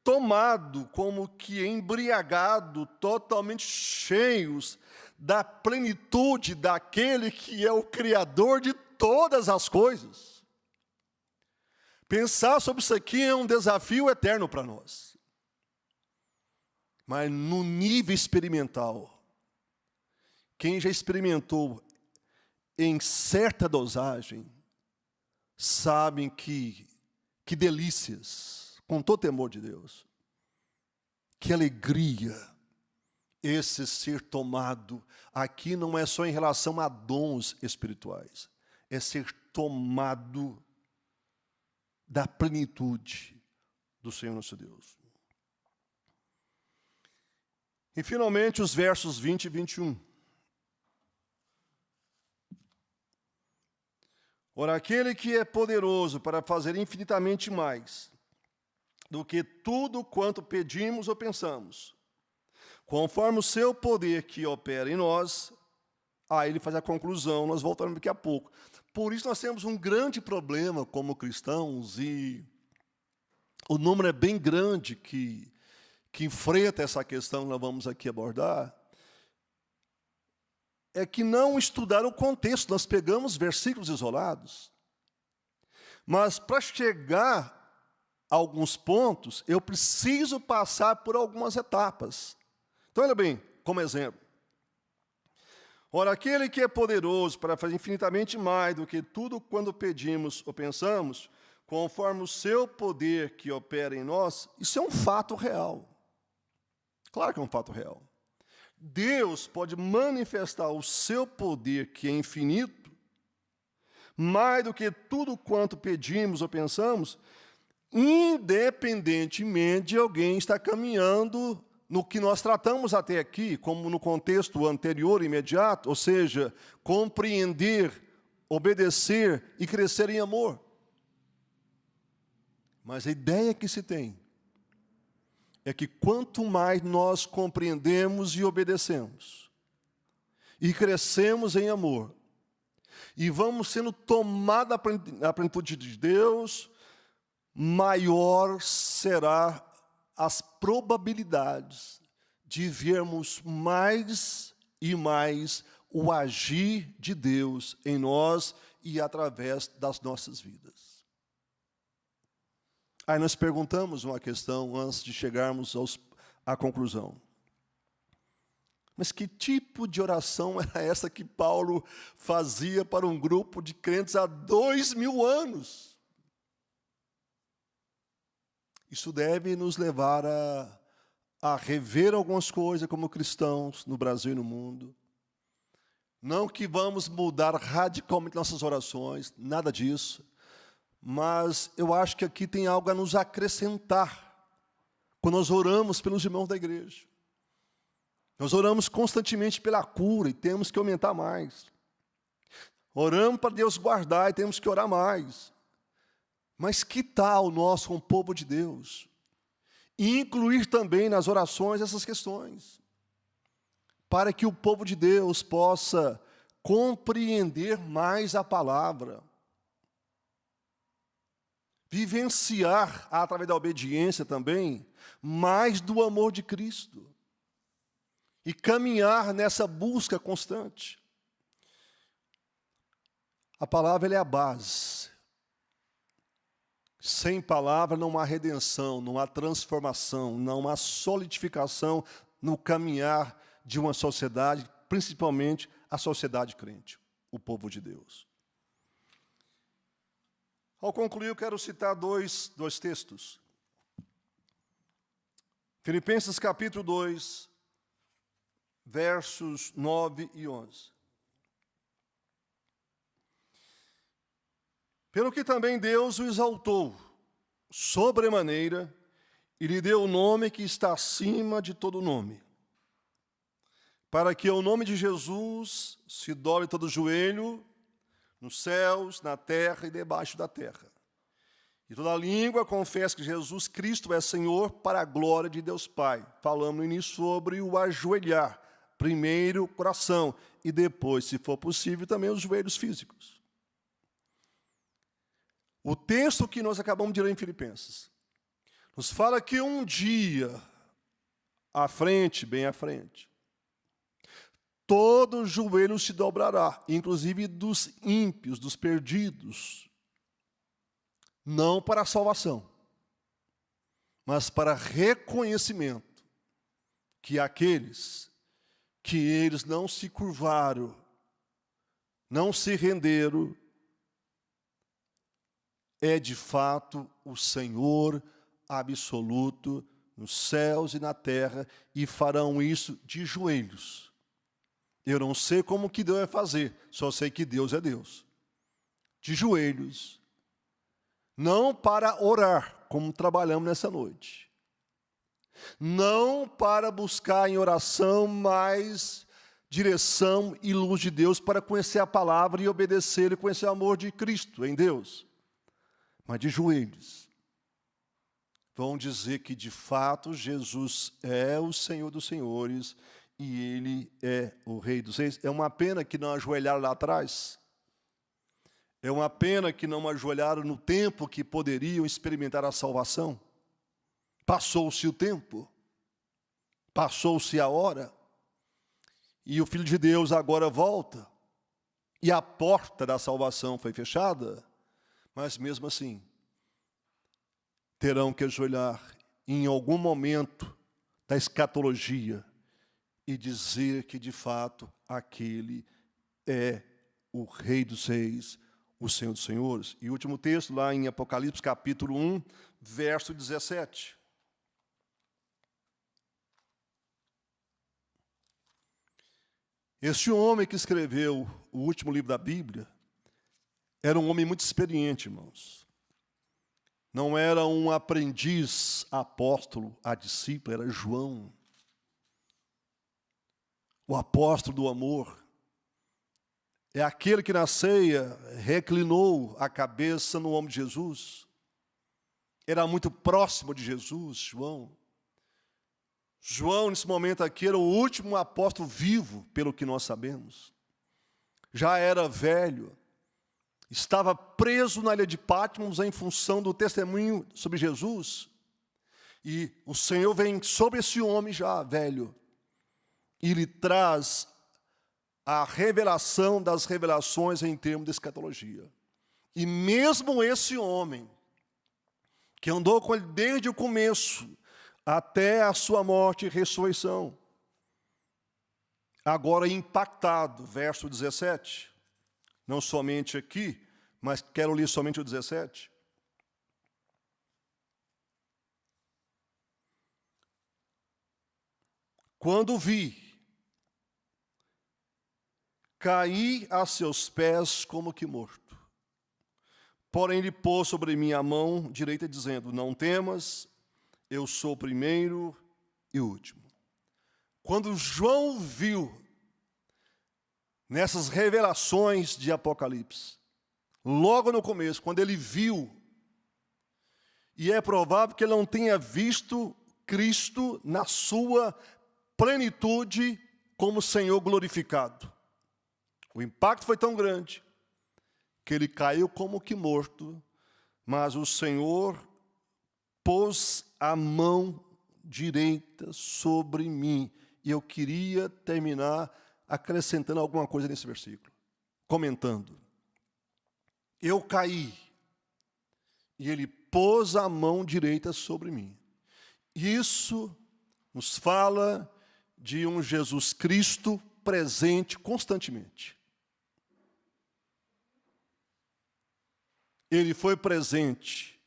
tomado, como que embriagado, totalmente cheios da plenitude daquele que é o Criador de todas as coisas. Pensar sobre isso aqui é um desafio eterno para nós. Mas no nível experimental, quem já experimentou em certa dosagem, sabem que delícias, com todo temor de Deus, que alegria esse ser tomado. Aqui não é só em relação a dons espirituais, é ser tomado da plenitude do Senhor nosso Deus. E finalmente os versos 20 e 21. Ora, aquele que é poderoso para fazer infinitamente mais do que tudo quanto pedimos ou pensamos, conforme o seu poder que opera em nós. Aí ele faz a conclusão, nós voltaremos daqui a pouco. Por isso nós temos um grande problema como cristãos, e o número é bem grande que enfrenta essa questão que nós vamos aqui abordar, é que não estudaram o contexto. Nós pegamos versículos isolados, mas para chegar a alguns pontos, eu preciso passar por algumas etapas. Então, olha bem, como exemplo. Ora, aquele que é poderoso para fazer infinitamente mais do que tudo quando pedimos ou pensamos, conforme o seu poder que opera em nós, isso é um fato real. Claro que é um fato real. Deus pode manifestar o seu poder, que é infinito, mais do que tudo quanto pedimos ou pensamos, independentemente de alguém estar caminhando no que nós tratamos até aqui, como no contexto anterior, imediato, ou seja, compreender, obedecer e crescer em amor. Mas a ideia que se tem é que quanto mais nós compreendemos e obedecemos, e crescemos em amor, e vamos sendo tomados a plenitude de Deus, maior será as probabilidades de vermos mais e mais o agir de Deus em nós e através das nossas vidas. Aí nós perguntamos uma questão antes de chegarmos à conclusão. Mas que tipo de oração era essa que Paulo fazia para um grupo de crentes há 2000 anos? Isso deve nos levar a rever algumas coisas como cristãos no Brasil e no mundo. Não que vamos mudar radicalmente nossas orações, nada disso. Mas eu acho que aqui tem algo a nos acrescentar quando nós oramos pelos irmãos da igreja. Nós oramos constantemente pela cura e temos que aumentar mais. Oramos para Deus guardar e temos que orar mais. Mas que tal nós, como povo de Deus, incluir também nas orações essas questões, para que o povo de Deus possa compreender mais a palavra, vivenciar, através da obediência também, mais do amor de Cristo, e caminhar nessa busca constante. A palavra ela é a base. Sem palavra não há redenção, não há transformação, não há solidificação no caminhar de uma sociedade, principalmente a sociedade crente, o povo de Deus. Ao concluir, eu quero citar dois textos. Filipenses capítulo 2, versos 9 e 11. Pelo que também Deus o exaltou sobremaneira e lhe deu o nome que está acima de todo nome, para que ao nome de Jesus se dobre todo joelho, nos céus, na terra e debaixo da terra. E toda língua confessa que Jesus Cristo é Senhor, para a glória de Deus Pai. Falamos no início sobre o ajoelhar. Primeiro o coração e depois, se for possível, também os joelhos físicos. O texto que nós acabamos de ler em Filipenses nos fala que um dia, à frente, bem à frente, todo joelho se dobrará, inclusive dos ímpios, dos perdidos, não para a salvação, mas para reconhecimento que aqueles que eles não se curvaram, não se renderam, é de fato o Senhor absoluto nos céus e na terra, e farão isso de joelhos. Eu não sei como que Deus vai fazer, só sei que Deus é Deus. De joelhos, não para orar, como trabalhamos nessa noite. Não para buscar em oração mais direção e luz de Deus, para conhecer a palavra e obedecer e conhecer o amor de Cristo em Deus. Mas de joelhos. Vão dizer que de fato Jesus é o Senhor dos senhores e Ele é o Rei dos reis. É uma pena que não ajoelharam lá atrás. É uma pena que não ajoelharam no tempo que poderiam experimentar a salvação. Passou-se o tempo. Passou-se a hora. E o Filho de Deus agora volta. E a porta da salvação foi fechada. Mas mesmo assim, terão que ajoelhar em algum momento da escatologia e dizer que, de fato, aquele é o Rei dos reis, o Senhor dos senhores. E o último texto, lá em Apocalipse, capítulo 1, verso 17. Este homem que escreveu o último livro da Bíblia era um homem muito experiente, irmãos. Não era um aprendiz apóstolo, a discípula, era João. O apóstolo do amor. É aquele que na ceia reclinou a cabeça no ombro de Jesus. Era muito próximo de Jesus, João. João, nesse momento aqui, era o último apóstolo vivo, pelo que nós sabemos. Já era velho. Estava preso na ilha de Patmos em função do testemunho sobre Jesus. E o Senhor vem sobre esse homem já velho. E lhe traz a revelação das revelações em termos de escatologia. E mesmo esse homem, que andou com ele desde o começo, até a sua morte e ressurreição, agora impactado, verso 17, não somente aqui, mas quero ler somente o 17. Quando vi, caí a seus pés como que morto. Porém, ele pôs sobre mim a mão direita, dizendo: não temas, eu sou o primeiro e o último. Quando João viu nessas revelações de Apocalipse, logo no começo, quando ele viu, e é provável que ele não tenha visto Cristo na sua plenitude como Senhor glorificado. O impacto foi tão grande que ele caiu como que morto, mas o Senhor pôs a mão direita sobre mim. E eu queria terminar acrescentando alguma coisa nesse versículo, comentando. Eu caí, e ele pôs a mão direita sobre mim. Isso nos fala de um Jesus Cristo presente constantemente. Ele foi presente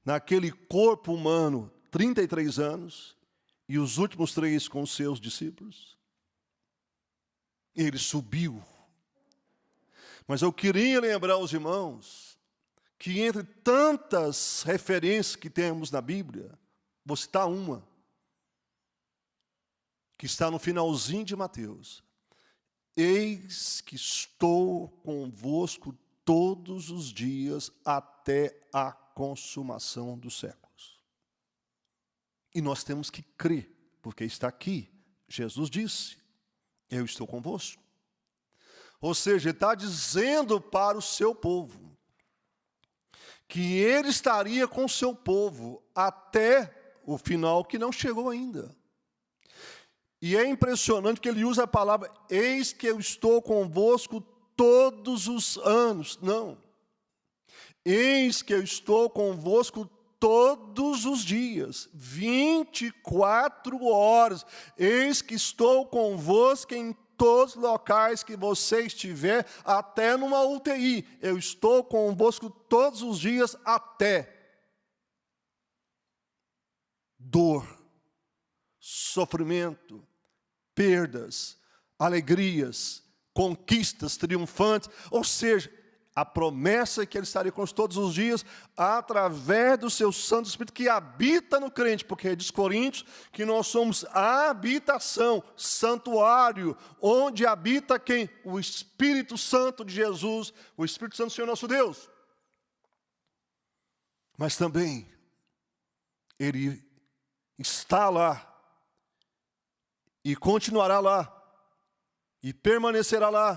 naquele corpo humano 33 anos, e os últimos 3 com os seus discípulos. Ele subiu. Mas eu queria lembrar aos irmãos que entre tantas referências que temos na Bíblia, vou citar uma, que está no finalzinho de Mateus. Eis que estou convosco todos os dias até a consumação dos séculos. E nós temos que crer, porque está aqui. Jesus disse: eu estou convosco. Ou seja, ele está dizendo para o seu povo que ele estaria com o seu povo até o final, que não chegou ainda. E é impressionante que ele usa a palavra: eis que eu estou convosco todos os anos. Não. Eis que eu estou convosco todos os dias, 24 horas. Eis que estou convosco em todos os locais que você estiver, até numa UTI. Eu estou convosco todos os dias até dor, sofrimento, perdas, alegrias, conquistas triunfantes. Ou seja, a promessa é que Ele estaria conosco todos os dias, através do seu Santo Espírito que habita no crente, porque diz Coríntios que nós somos a habitação, santuário, onde habita quem? O Espírito Santo de Jesus, o Espírito Santo do Senhor nosso Deus. Mas também, Ele está lá, e continuará lá, e permanecerá lá,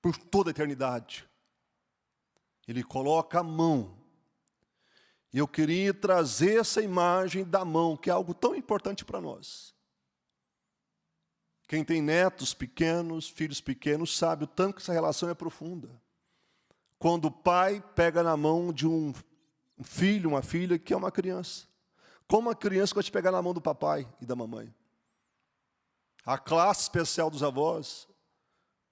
por toda a eternidade. Ele coloca a mão. E eu queria trazer essa imagem da mão, que é algo tão importante para nós. Quem tem netos pequenos, filhos pequenos, sabe o tanto que essa relação é profunda. Quando o pai pega na mão de um filho, uma filha, que é uma criança. Como a criança gosta de pegar na mão do papai e da mamãe. A classe especial dos avós,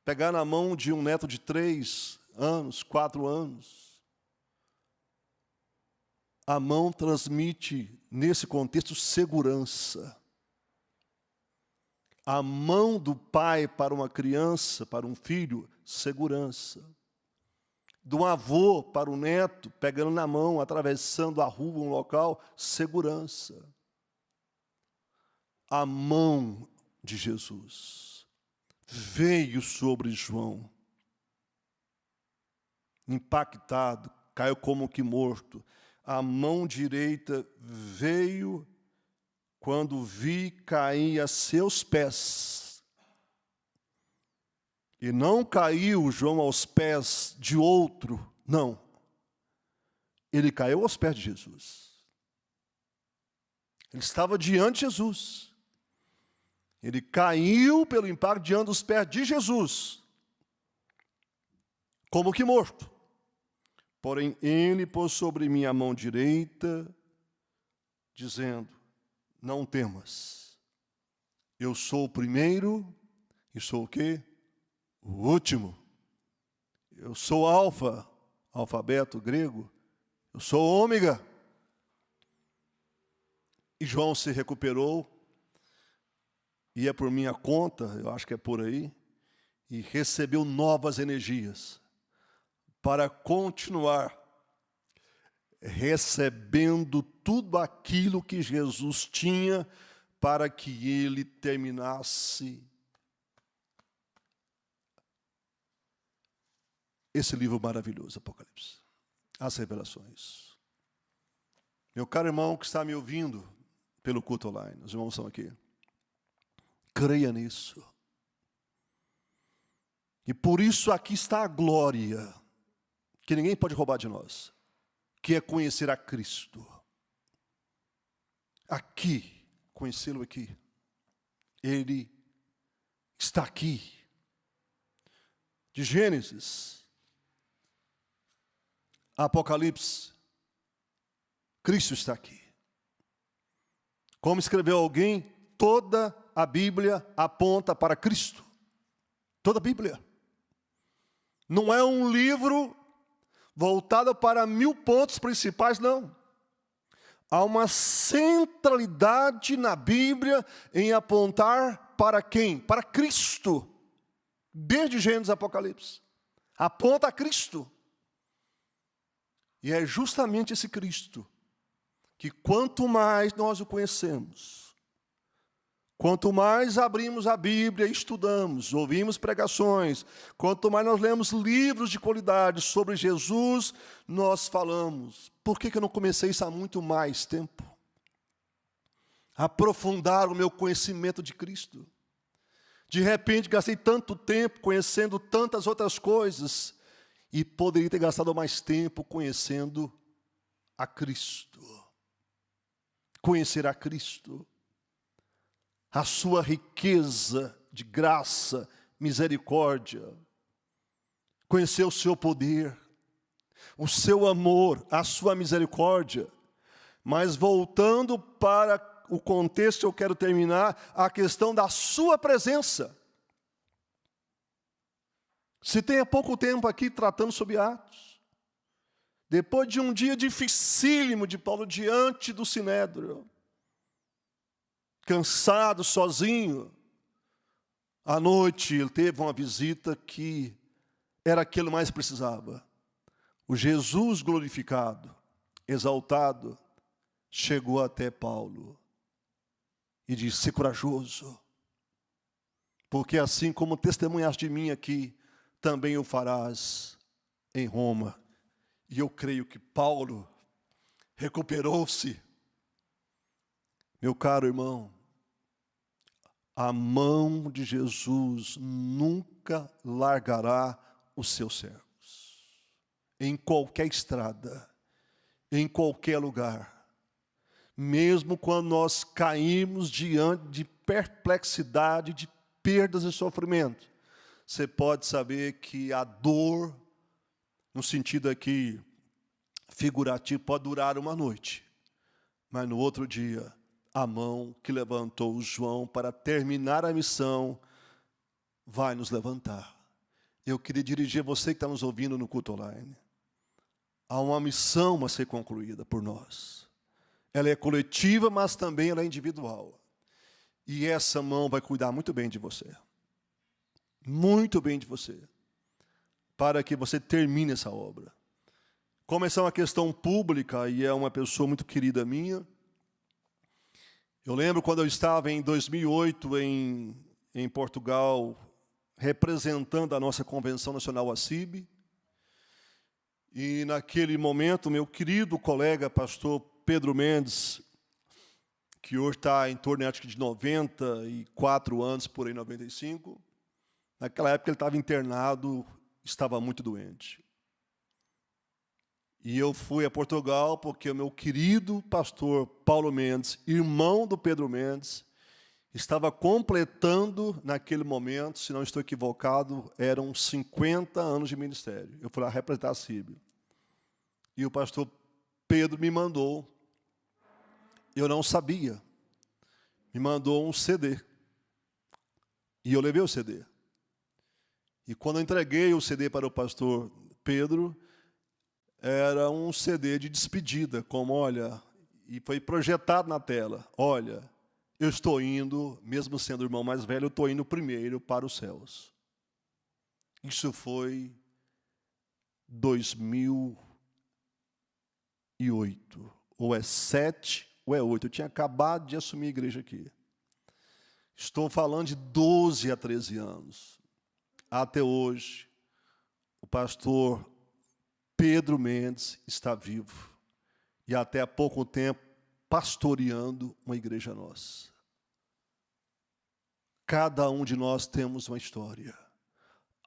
pegar na mão de um neto de 3 anos, 4 anos. A mão transmite, nesse contexto, segurança. A mão do pai para uma criança, para um filho, segurança. Do avô para o neto, pegando na mão, atravessando a rua, um local, segurança. A mão de Jesus veio sobre João. Impactado, caiu como que morto. A mão direita veio quando vi cair a seus pés. E não caiu João aos pés de outro, não. Ele caiu aos pés de Jesus. Ele estava diante de Jesus. Ele caiu pelo impacto diante dos pés de Jesus, como que morto. Porém, ele pôs sobre mim a mão direita, dizendo, não temas, eu sou o primeiro e sou o quê? O último. Eu sou alfa, alfabeto grego, eu sou ômega. E João se recuperou, e é por minha conta, eu acho que é por aí, e recebeu novas energias para continuar recebendo tudo aquilo que Jesus tinha para que ele terminasse esse livro maravilhoso, Apocalipse, as revelações. Meu caro irmão que está me ouvindo pelo culto online, os irmãos estão aqui, creia nisso. E por isso aqui está a glória, que ninguém pode roubar de nós, que é conhecer a Cristo. Aqui, conhecê-lo aqui. Ele está aqui. De Gênesis a Apocalipse, Cristo está aqui. Como escreveu alguém, toda a Bíblia aponta para Cristo. Toda a Bíblia. Não é um livro voltado para 1000 pontos principais, não. Há uma centralidade na Bíblia em apontar para quem? Para Cristo. Desde Gênesis a Apocalipse. Aponta a Cristo. E é justamente esse Cristo que quanto mais nós o conhecemos, quanto mais abrimos a Bíblia, estudamos, ouvimos pregações, quanto mais nós lemos livros de qualidade sobre Jesus, nós falamos, por que eu não comecei isso há muito mais tempo? Aprofundar o meu conhecimento de Cristo. De repente, gastei tanto tempo conhecendo tantas outras coisas, e poderia ter gastado mais tempo conhecendo a Cristo. Conhecer a Cristo. A sua riqueza de graça, misericórdia, conhecer o seu poder, o seu amor, a sua misericórdia. Mas voltando para o contexto, eu quero terminar a questão da sua presença. Se tem há pouco tempo aqui tratando sobre Atos, depois de um dia dificílimo de Paulo diante do Sinédrio, cansado, sozinho, à noite ele teve uma visita que era aquilo que mais precisava. O Jesus glorificado, exaltado, chegou até Paulo e disse: "Se corajoso, porque assim como testemunhas de mim aqui, também o farás em Roma." E eu creio que Paulo recuperou-se. Meu caro irmão, a mão de Jesus nunca largará os seus servos. Em qualquer estrada, em qualquer lugar, mesmo quando nós caímos diante de perplexidade, de perdas e sofrimento, você pode saber que a dor, no sentido aqui figurativo, pode durar uma noite, mas no outro dia, a mão que levantou João para terminar a missão vai nos levantar. Eu queria dirigir você que está nos ouvindo no culto online. Há uma missão a ser concluída por nós. Ela é coletiva, mas também ela é individual. E essa mão vai cuidar muito bem de você. Muito bem de você. Para que você termine essa obra. Como essa é uma questão pública e é uma pessoa muito querida minha, eu lembro quando eu estava em 2008 em Portugal, representando a nossa Convenção Nacional ACIB, e naquele momento, meu querido colega, pastor Pedro Mendes, que hoje está em torno acho que de 94 anos, por aí 95, naquela época ele estava internado, estava muito doente. E eu fui a Portugal porque o meu querido pastor Paulo Mendes, irmão do Pedro Mendes, estava completando, naquele momento, se não estou equivocado, eram 50 anos de ministério. Eu fui lá representar a CIB. E o pastor Pedro me mandou, eu não sabia, me mandou um CD. E eu levei o CD. E quando eu entreguei o CD para o pastor Pedro, era um CD de despedida, como, olha, e foi projetado na tela, olha, eu estou indo, mesmo sendo o irmão mais velho, eu estou indo primeiro para os céus. Isso foi 2008. Ou é 7 ou é 8. Eu tinha acabado de assumir a igreja aqui. Estou falando de 12 a 13 anos. Até hoje, o pastor Pedro Mendes está vivo. E até há pouco tempo, pastoreando uma igreja nossa. Cada um de nós temos uma história.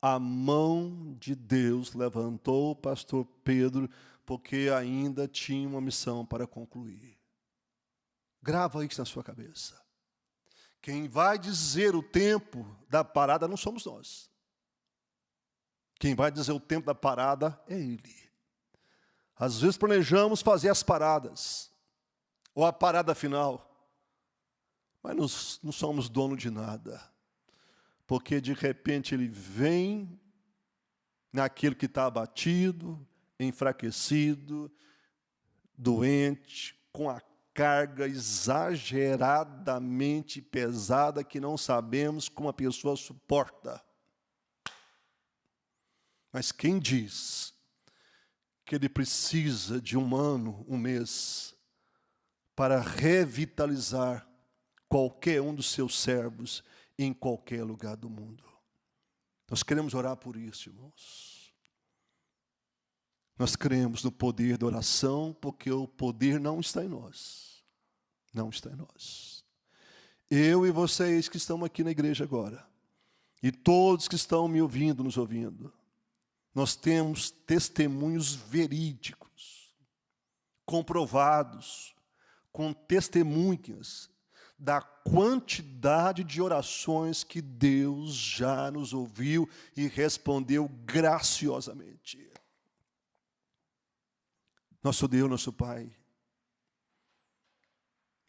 A mão de Deus levantou o pastor Pedro, porque ainda tinha uma missão para concluir. Grava isso na sua cabeça. Quem vai dizer o tempo da parada não somos nós. Quem vai dizer o tempo da parada é Ele. Às vezes planejamos fazer as paradas, ou a parada final, mas não somos dono de nada, porque de repente Ele vem naquilo que está abatido, enfraquecido, doente, com a carga exageradamente pesada que não sabemos como a pessoa suporta. Mas quem diz que ele precisa de um ano, um mês, para revitalizar qualquer um dos seus servos em qualquer lugar do mundo? Nós queremos orar por isso, irmãos. Nós cremos no poder da oração, porque o poder não está em nós. Não está em nós. Eu e vocês que estão aqui na igreja agora, e todos que estão me ouvindo, nos ouvindo, nós temos testemunhos verídicos, comprovados, com testemunhas da quantidade de orações que Deus já nos ouviu e respondeu graciosamente. nosso Deus, nosso Pai,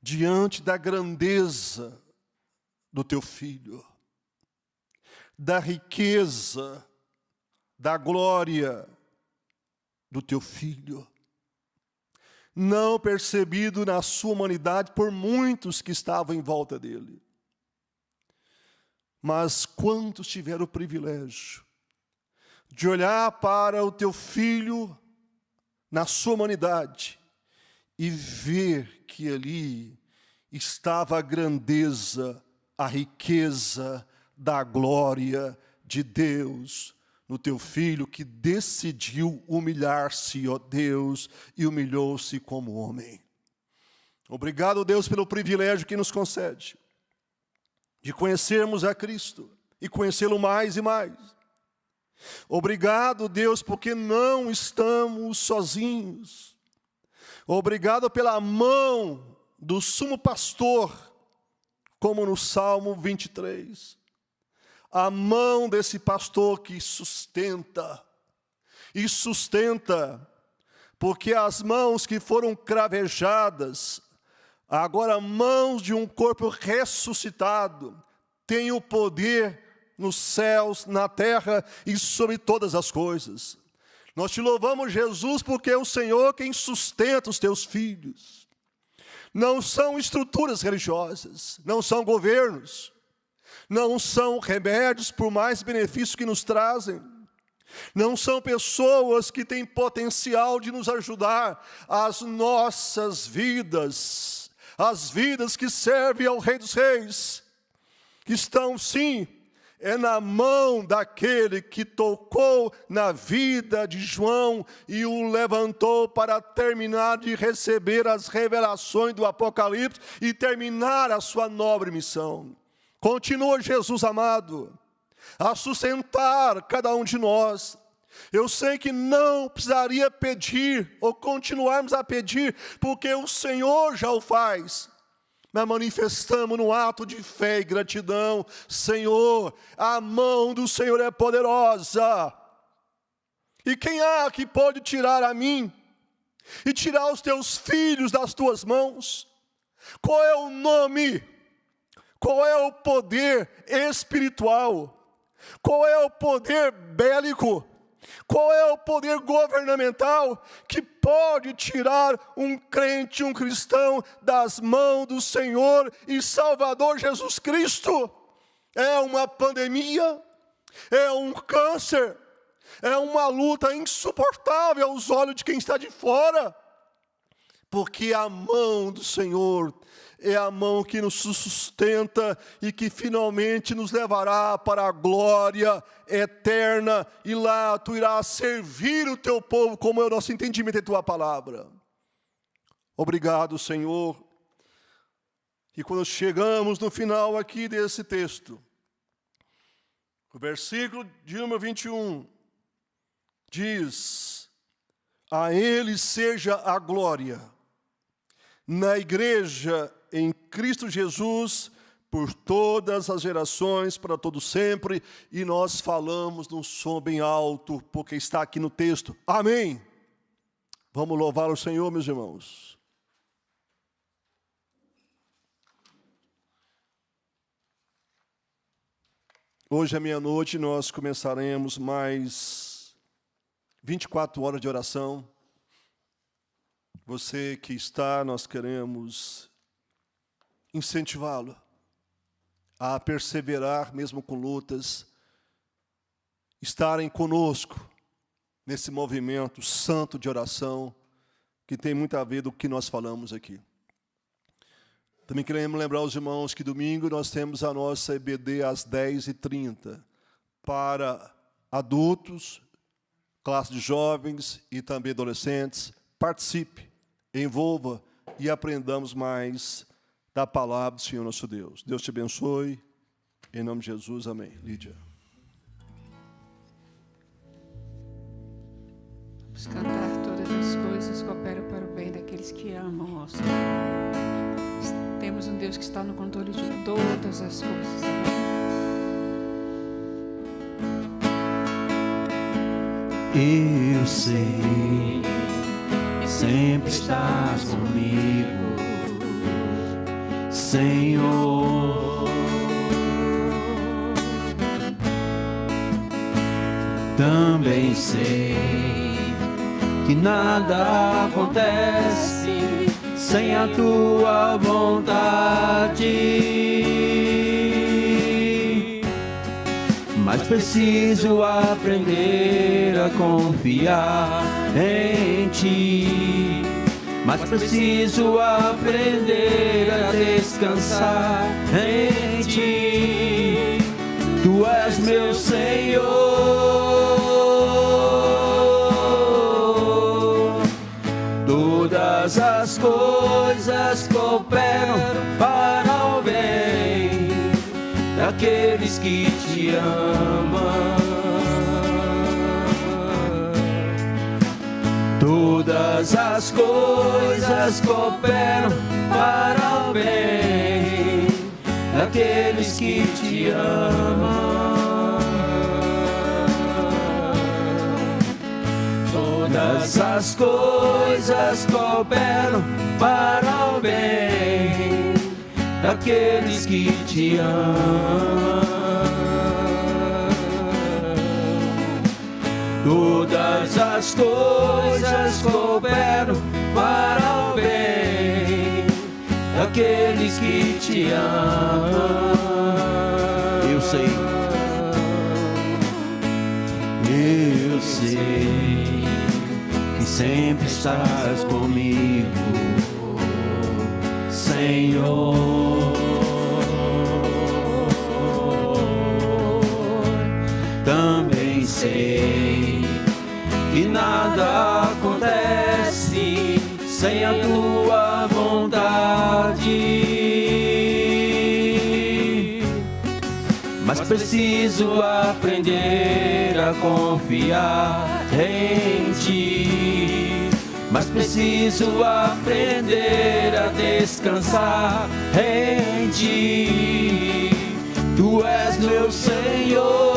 diante da grandeza do Teu Filho, da riqueza, da glória do Teu Filho, não percebido na sua humanidade por muitos que estavam em volta dele. Mas quantos tiveram o privilégio de olhar para o Teu Filho na sua humanidade e ver que ali estava a grandeza, a riqueza da glória de Deus no Teu Filho, que decidiu humilhar-se, ó Deus, e humilhou-se como homem. Obrigado, Deus, pelo privilégio que nos concede de conhecermos a Cristo e conhecê-lo mais e mais. Obrigado, Deus, porque não estamos sozinhos. Obrigado pela mão do sumo pastor, como no Salmo 23. A mão desse pastor que sustenta, e sustenta, porque as mãos que foram cravejadas, agora mãos de um corpo ressuscitado, têm o poder nos céus, na terra e sobre todas as coisas. Nós te louvamos, Jesus, porque é o Senhor quem sustenta os teus filhos. Não são estruturas religiosas, não são governos, não são remédios, por mais benefícios que nos trazem. Não são pessoas que têm potencial de nos ajudar. As nossas vidas, as vidas que servem ao Rei dos Reis, que estão, sim, na mão daquele que tocou na vida de João e o levantou para terminar de receber as revelações do Apocalipse e terminar a sua nobre missão. Continua, Jesus amado, a sustentar cada um de nós. Eu sei que não precisaria pedir ou continuarmos a pedir, porque o Senhor já o faz. Mas manifestamos no ato de fé e gratidão. Senhor, a mão do Senhor é poderosa. E quem há que pode tirar a mim e tirar os teus filhos das tuas mãos? Qual é o nome? Qual é o poder espiritual? Qual é o poder bélico? Qual é o poder governamental que pode tirar um crente, um cristão, das mãos do Senhor e Salvador Jesus Cristo? É uma pandemia? É um câncer? É uma luta insuportável aos olhos de quem está de fora? Porque a mão do Senhor é a mão que nos sustenta e que finalmente nos levará para a glória eterna. E lá tu irás servir o teu povo, como é o nosso entendimento em tua palavra. Obrigado, Senhor. E quando chegamos no final aqui desse texto, o versículo de número 21 diz: a Ele seja a glória na igreja em Cristo Jesus, por todas as gerações, para todo sempre. E nós falamos num som bem alto, porque está aqui no texto. Amém. Vamos louvar o Senhor, meus irmãos. Hoje à meia-noite nós começaremos mais 24 horas de oração. Você que está, nós queremos incentivá-lo a perseverar, mesmo com lutas, estarem conosco nesse movimento santo de oração, que tem muito a ver do que nós falamos aqui. Também queremos lembrar os irmãos que domingo nós temos a nossa EBD às 10h30, para adultos, classe de jovens e também adolescentes. Participe, envolva e aprendamos mais da palavra do Senhor nosso Deus. Deus te abençoe. Em nome de Jesus, amém. Lídia. Vamos cantar: todas as coisas cooperam para o bem daqueles que amam ao Senhor. Temos um Deus que está no controle de todas as coisas. Eu sei. E sempre estás comigo, Senhor. Também sei que nada acontece sem a tua vontade, mas preciso aprender a confiar em ti, mas preciso aprender a descansar em ti. Tu és meu Senhor, todas as coisas cooperam para o bem daqueles que te amam. Todas as coisas cooperam para o bem daqueles que te amam. Todas as coisas cooperam para o bem daqueles que te amam. Todas as coisas cooperam para o bem daqueles que te amam. Eu sei que sempre estás comigo, Senhor. Também sei que nada acontece sem a tua vontade, mas preciso aprender a confiar em ti, mas preciso aprender a descansar em ti. Tu és meu Senhor,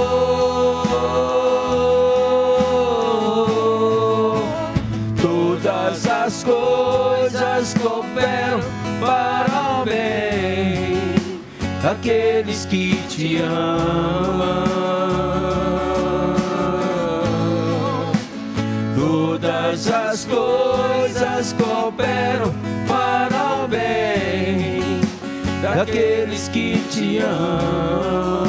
todas as coisas cooperam para o bem daqueles que te amam. Todas as coisas cooperam para o bem daqueles que te amam.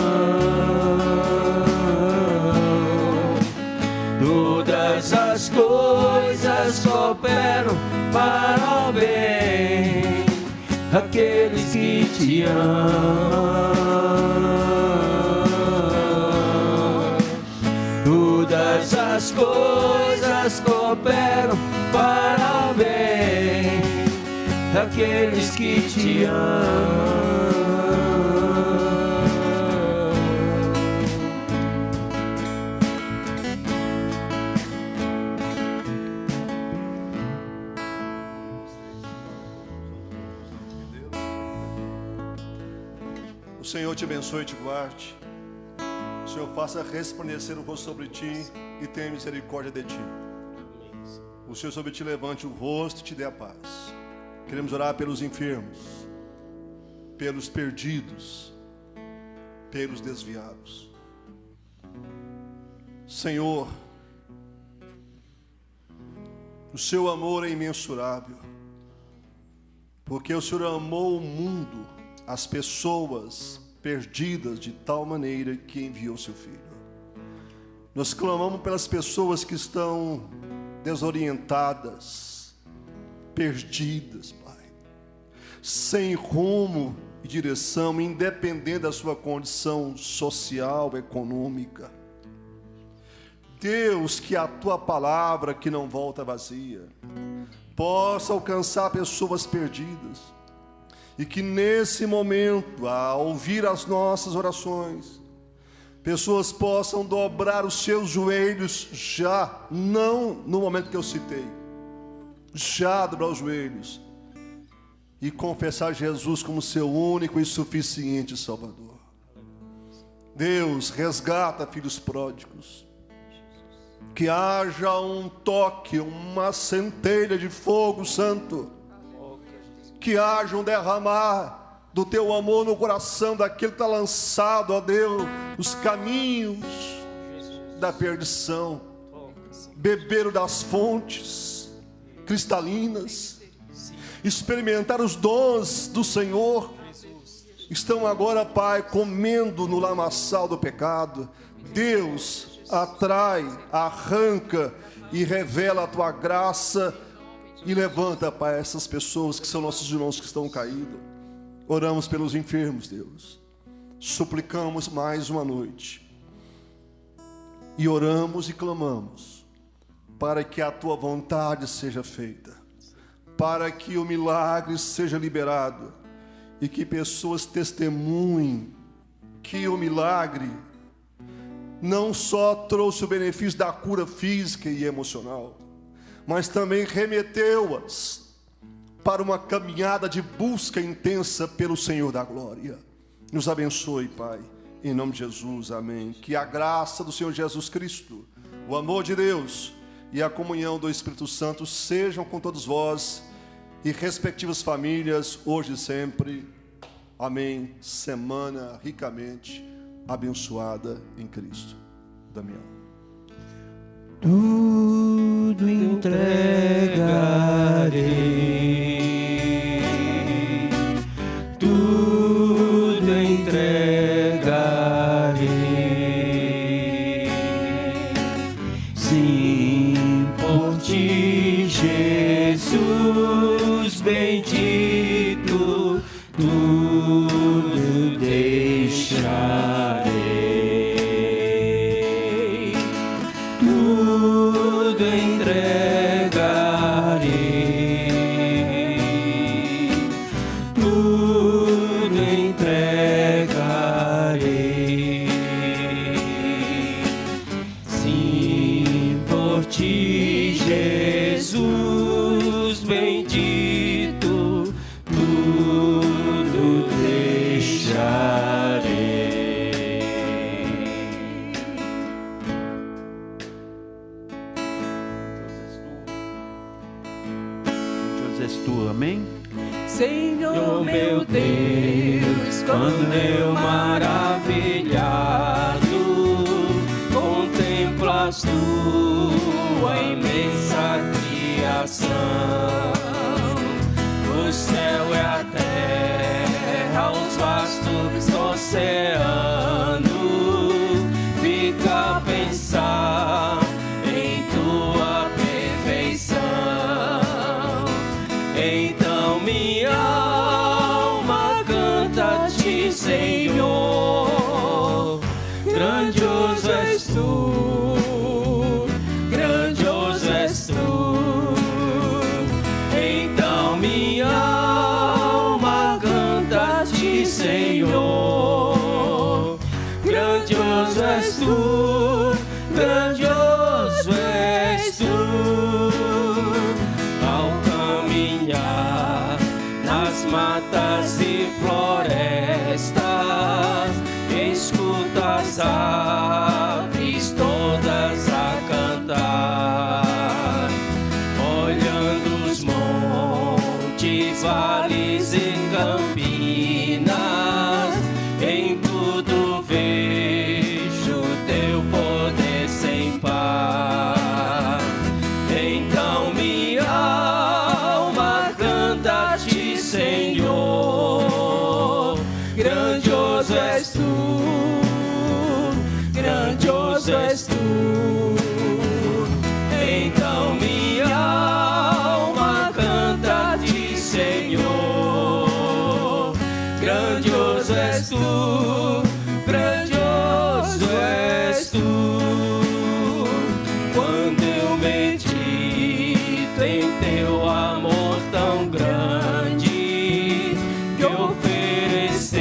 Todas as coisas cooperam para o bem daqueles que te amam. Todas as coisas cooperam para o bem daqueles que te amam. O Senhor te abençoe e te guarde. O Senhor faça resplandecer o rosto sobre ti e tenha misericórdia de ti. O Senhor sobre ti levante o rosto e te dê a paz. Queremos orar pelos enfermos, pelos perdidos, pelos desviados. Senhor, o seu amor é imensurável, porque o Senhor amou o mundo, as pessoas perdidas de tal maneira que enviou seu Filho. Nós clamamos pelas pessoas que estão desorientadas, perdidas, Pai, sem rumo e direção, independente da sua condição social, econômica. Deus, que a tua palavra, que não volta vazia, possa alcançar pessoas perdidas, e que nesse momento, ao ouvir as nossas orações, pessoas possam dobrar os seus joelhos já, não no momento que eu citei, já dobrar os joelhos e confessar Jesus como seu único e suficiente Salvador. Deus, resgata filhos pródigos, Que haja um toque, uma centelha de fogo santo. Que haja um derramar do teu amor no coração daquele que está lançado, ó Deus, os caminhos da perdição. Beber das fontes cristalinas. Experimentar os dons do Senhor. Estão agora, Pai, comendo no lamaçal do pecado. Deus atrai, arranca e revela a tua graça e levanta, Pai, essas pessoas que são nossos irmãos que estão caídos. Oramos pelos enfermos, Deus. Suplicamos mais uma noite e oramos e clamamos para que a tua vontade seja feita, para que o milagre seja liberado e que pessoas testemunhem que o milagre não só trouxe o benefício da cura física e emocional, mas também remeteu-as para uma caminhada de busca intensa pelo Senhor da glória. Nos abençoe, Pai, em nome de Jesus, amém. Que a graça do Senhor Jesus Cristo, o amor de Deus e a comunhão do Espírito Santo sejam com todos vós e respectivas famílias, hoje e sempre. Amém. Semana ricamente abençoada em Cristo. Damião. Tudo entregarei, tudo entregarei, sim, por ti, Jesus bendito, tudo deixarei. Tudo entregarei, tudo entregarei, sim, por ti, Jesus bendito, tudo deixarei. Amém? Senhor meu Deus, quando eu maravilhado contemplo a tua imensa criação, o céu e a terra, os vastos oceanos, fica a pensar em tua perfeição. Então minha alma canta-te, Senhor, grandioso és tu, grandioso és tu. Então minha alma canta-te, Senhor, grandioso és tu, grandioso és tu. Nas matas e florestas, escuta as aves todas a cantar, olhando os montes, vales e campinas, em tudo vejo teu poder sem par. Então minha alma canta-te, Senhor, grandioso és tu, grandioso és tu. Então minha alma canta-te, Senhor, grandioso és tu, grandioso és tu. Quando eu medito em teu amor tão grande, que ofereceu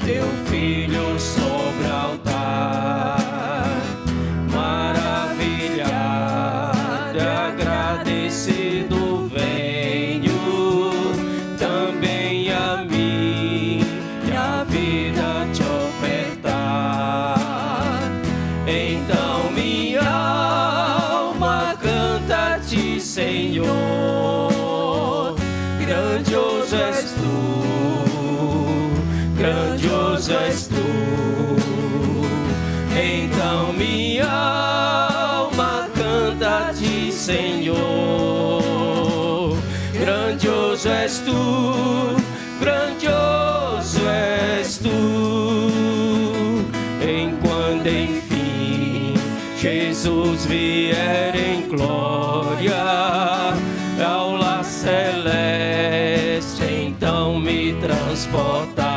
teu filho sobre o altar, maravilhado e agradecido venho também a minha vida grandioso és tu. Então minha alma canta a ti, Senhor. Grandioso és tu, grandioso és tu. Enquanto enfim Jesus vier em glória ao lar celeste, então me transportar.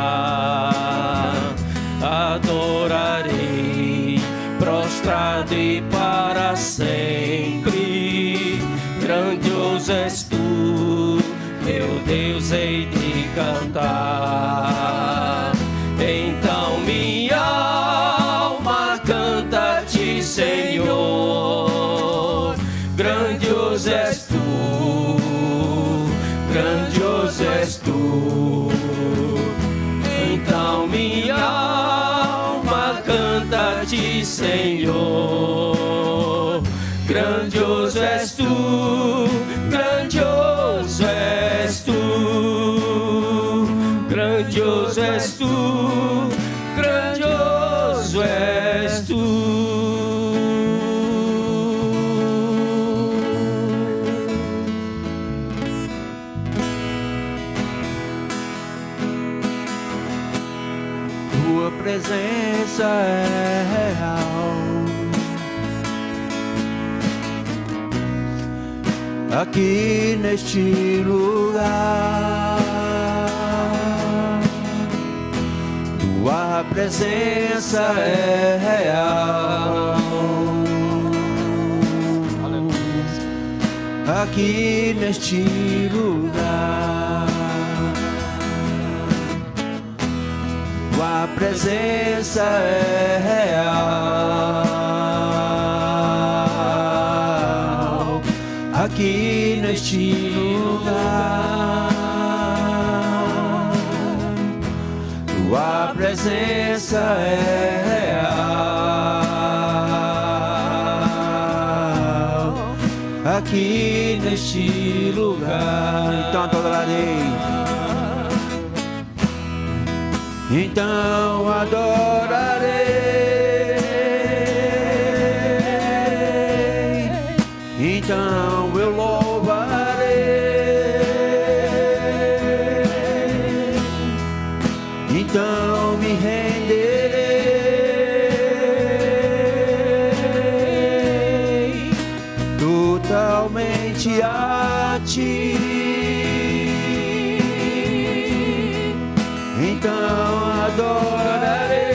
Adorarei prostrado e para sempre. Grandioso és tu, meu Deus, hei de cantar. Então minha alma canta a ti, Senhor. Grandioso és tu, grandioso és tu. Então minha alma canta a ti, Senhor. Grandioso és tu, grandioso és tu. Grandioso és tu, grandioso és tu. Tua presença é real aqui neste lugar. Tua presença é real aqui neste lugar. Tua presença é real aqui neste lugar. Tua presença é real aqui neste lugar. Então adorarei. Então adorarei, então eu louvarei, então me renderei totalmente a ti. Então adorarei,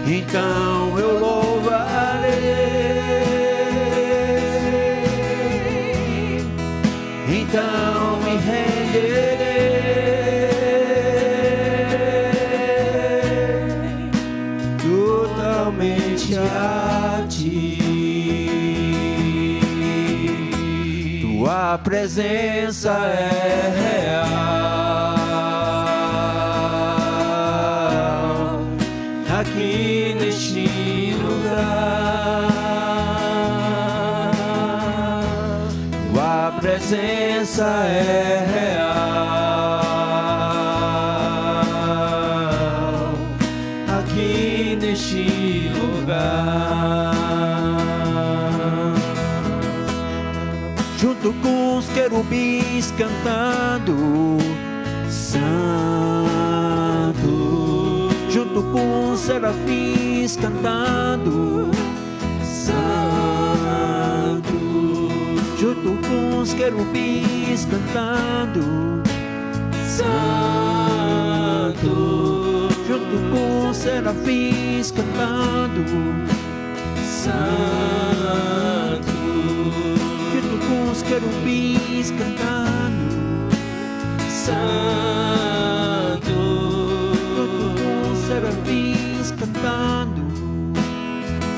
então eu louvarei, então me renderei totalmente a ti. Tua presença é real aqui neste lugar. Tua presença é real aqui neste lugar. Junto com os querubins cantando santo, junto com os serafins cantando santo, junto com os querubins cantando santo, junto com os serafins cantando santo, com os querubins cantando santo, junto com os serafins cantando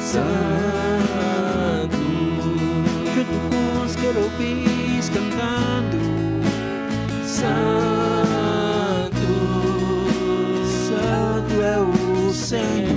santo, junto com os querubins cantando santo, santo é o Senhor.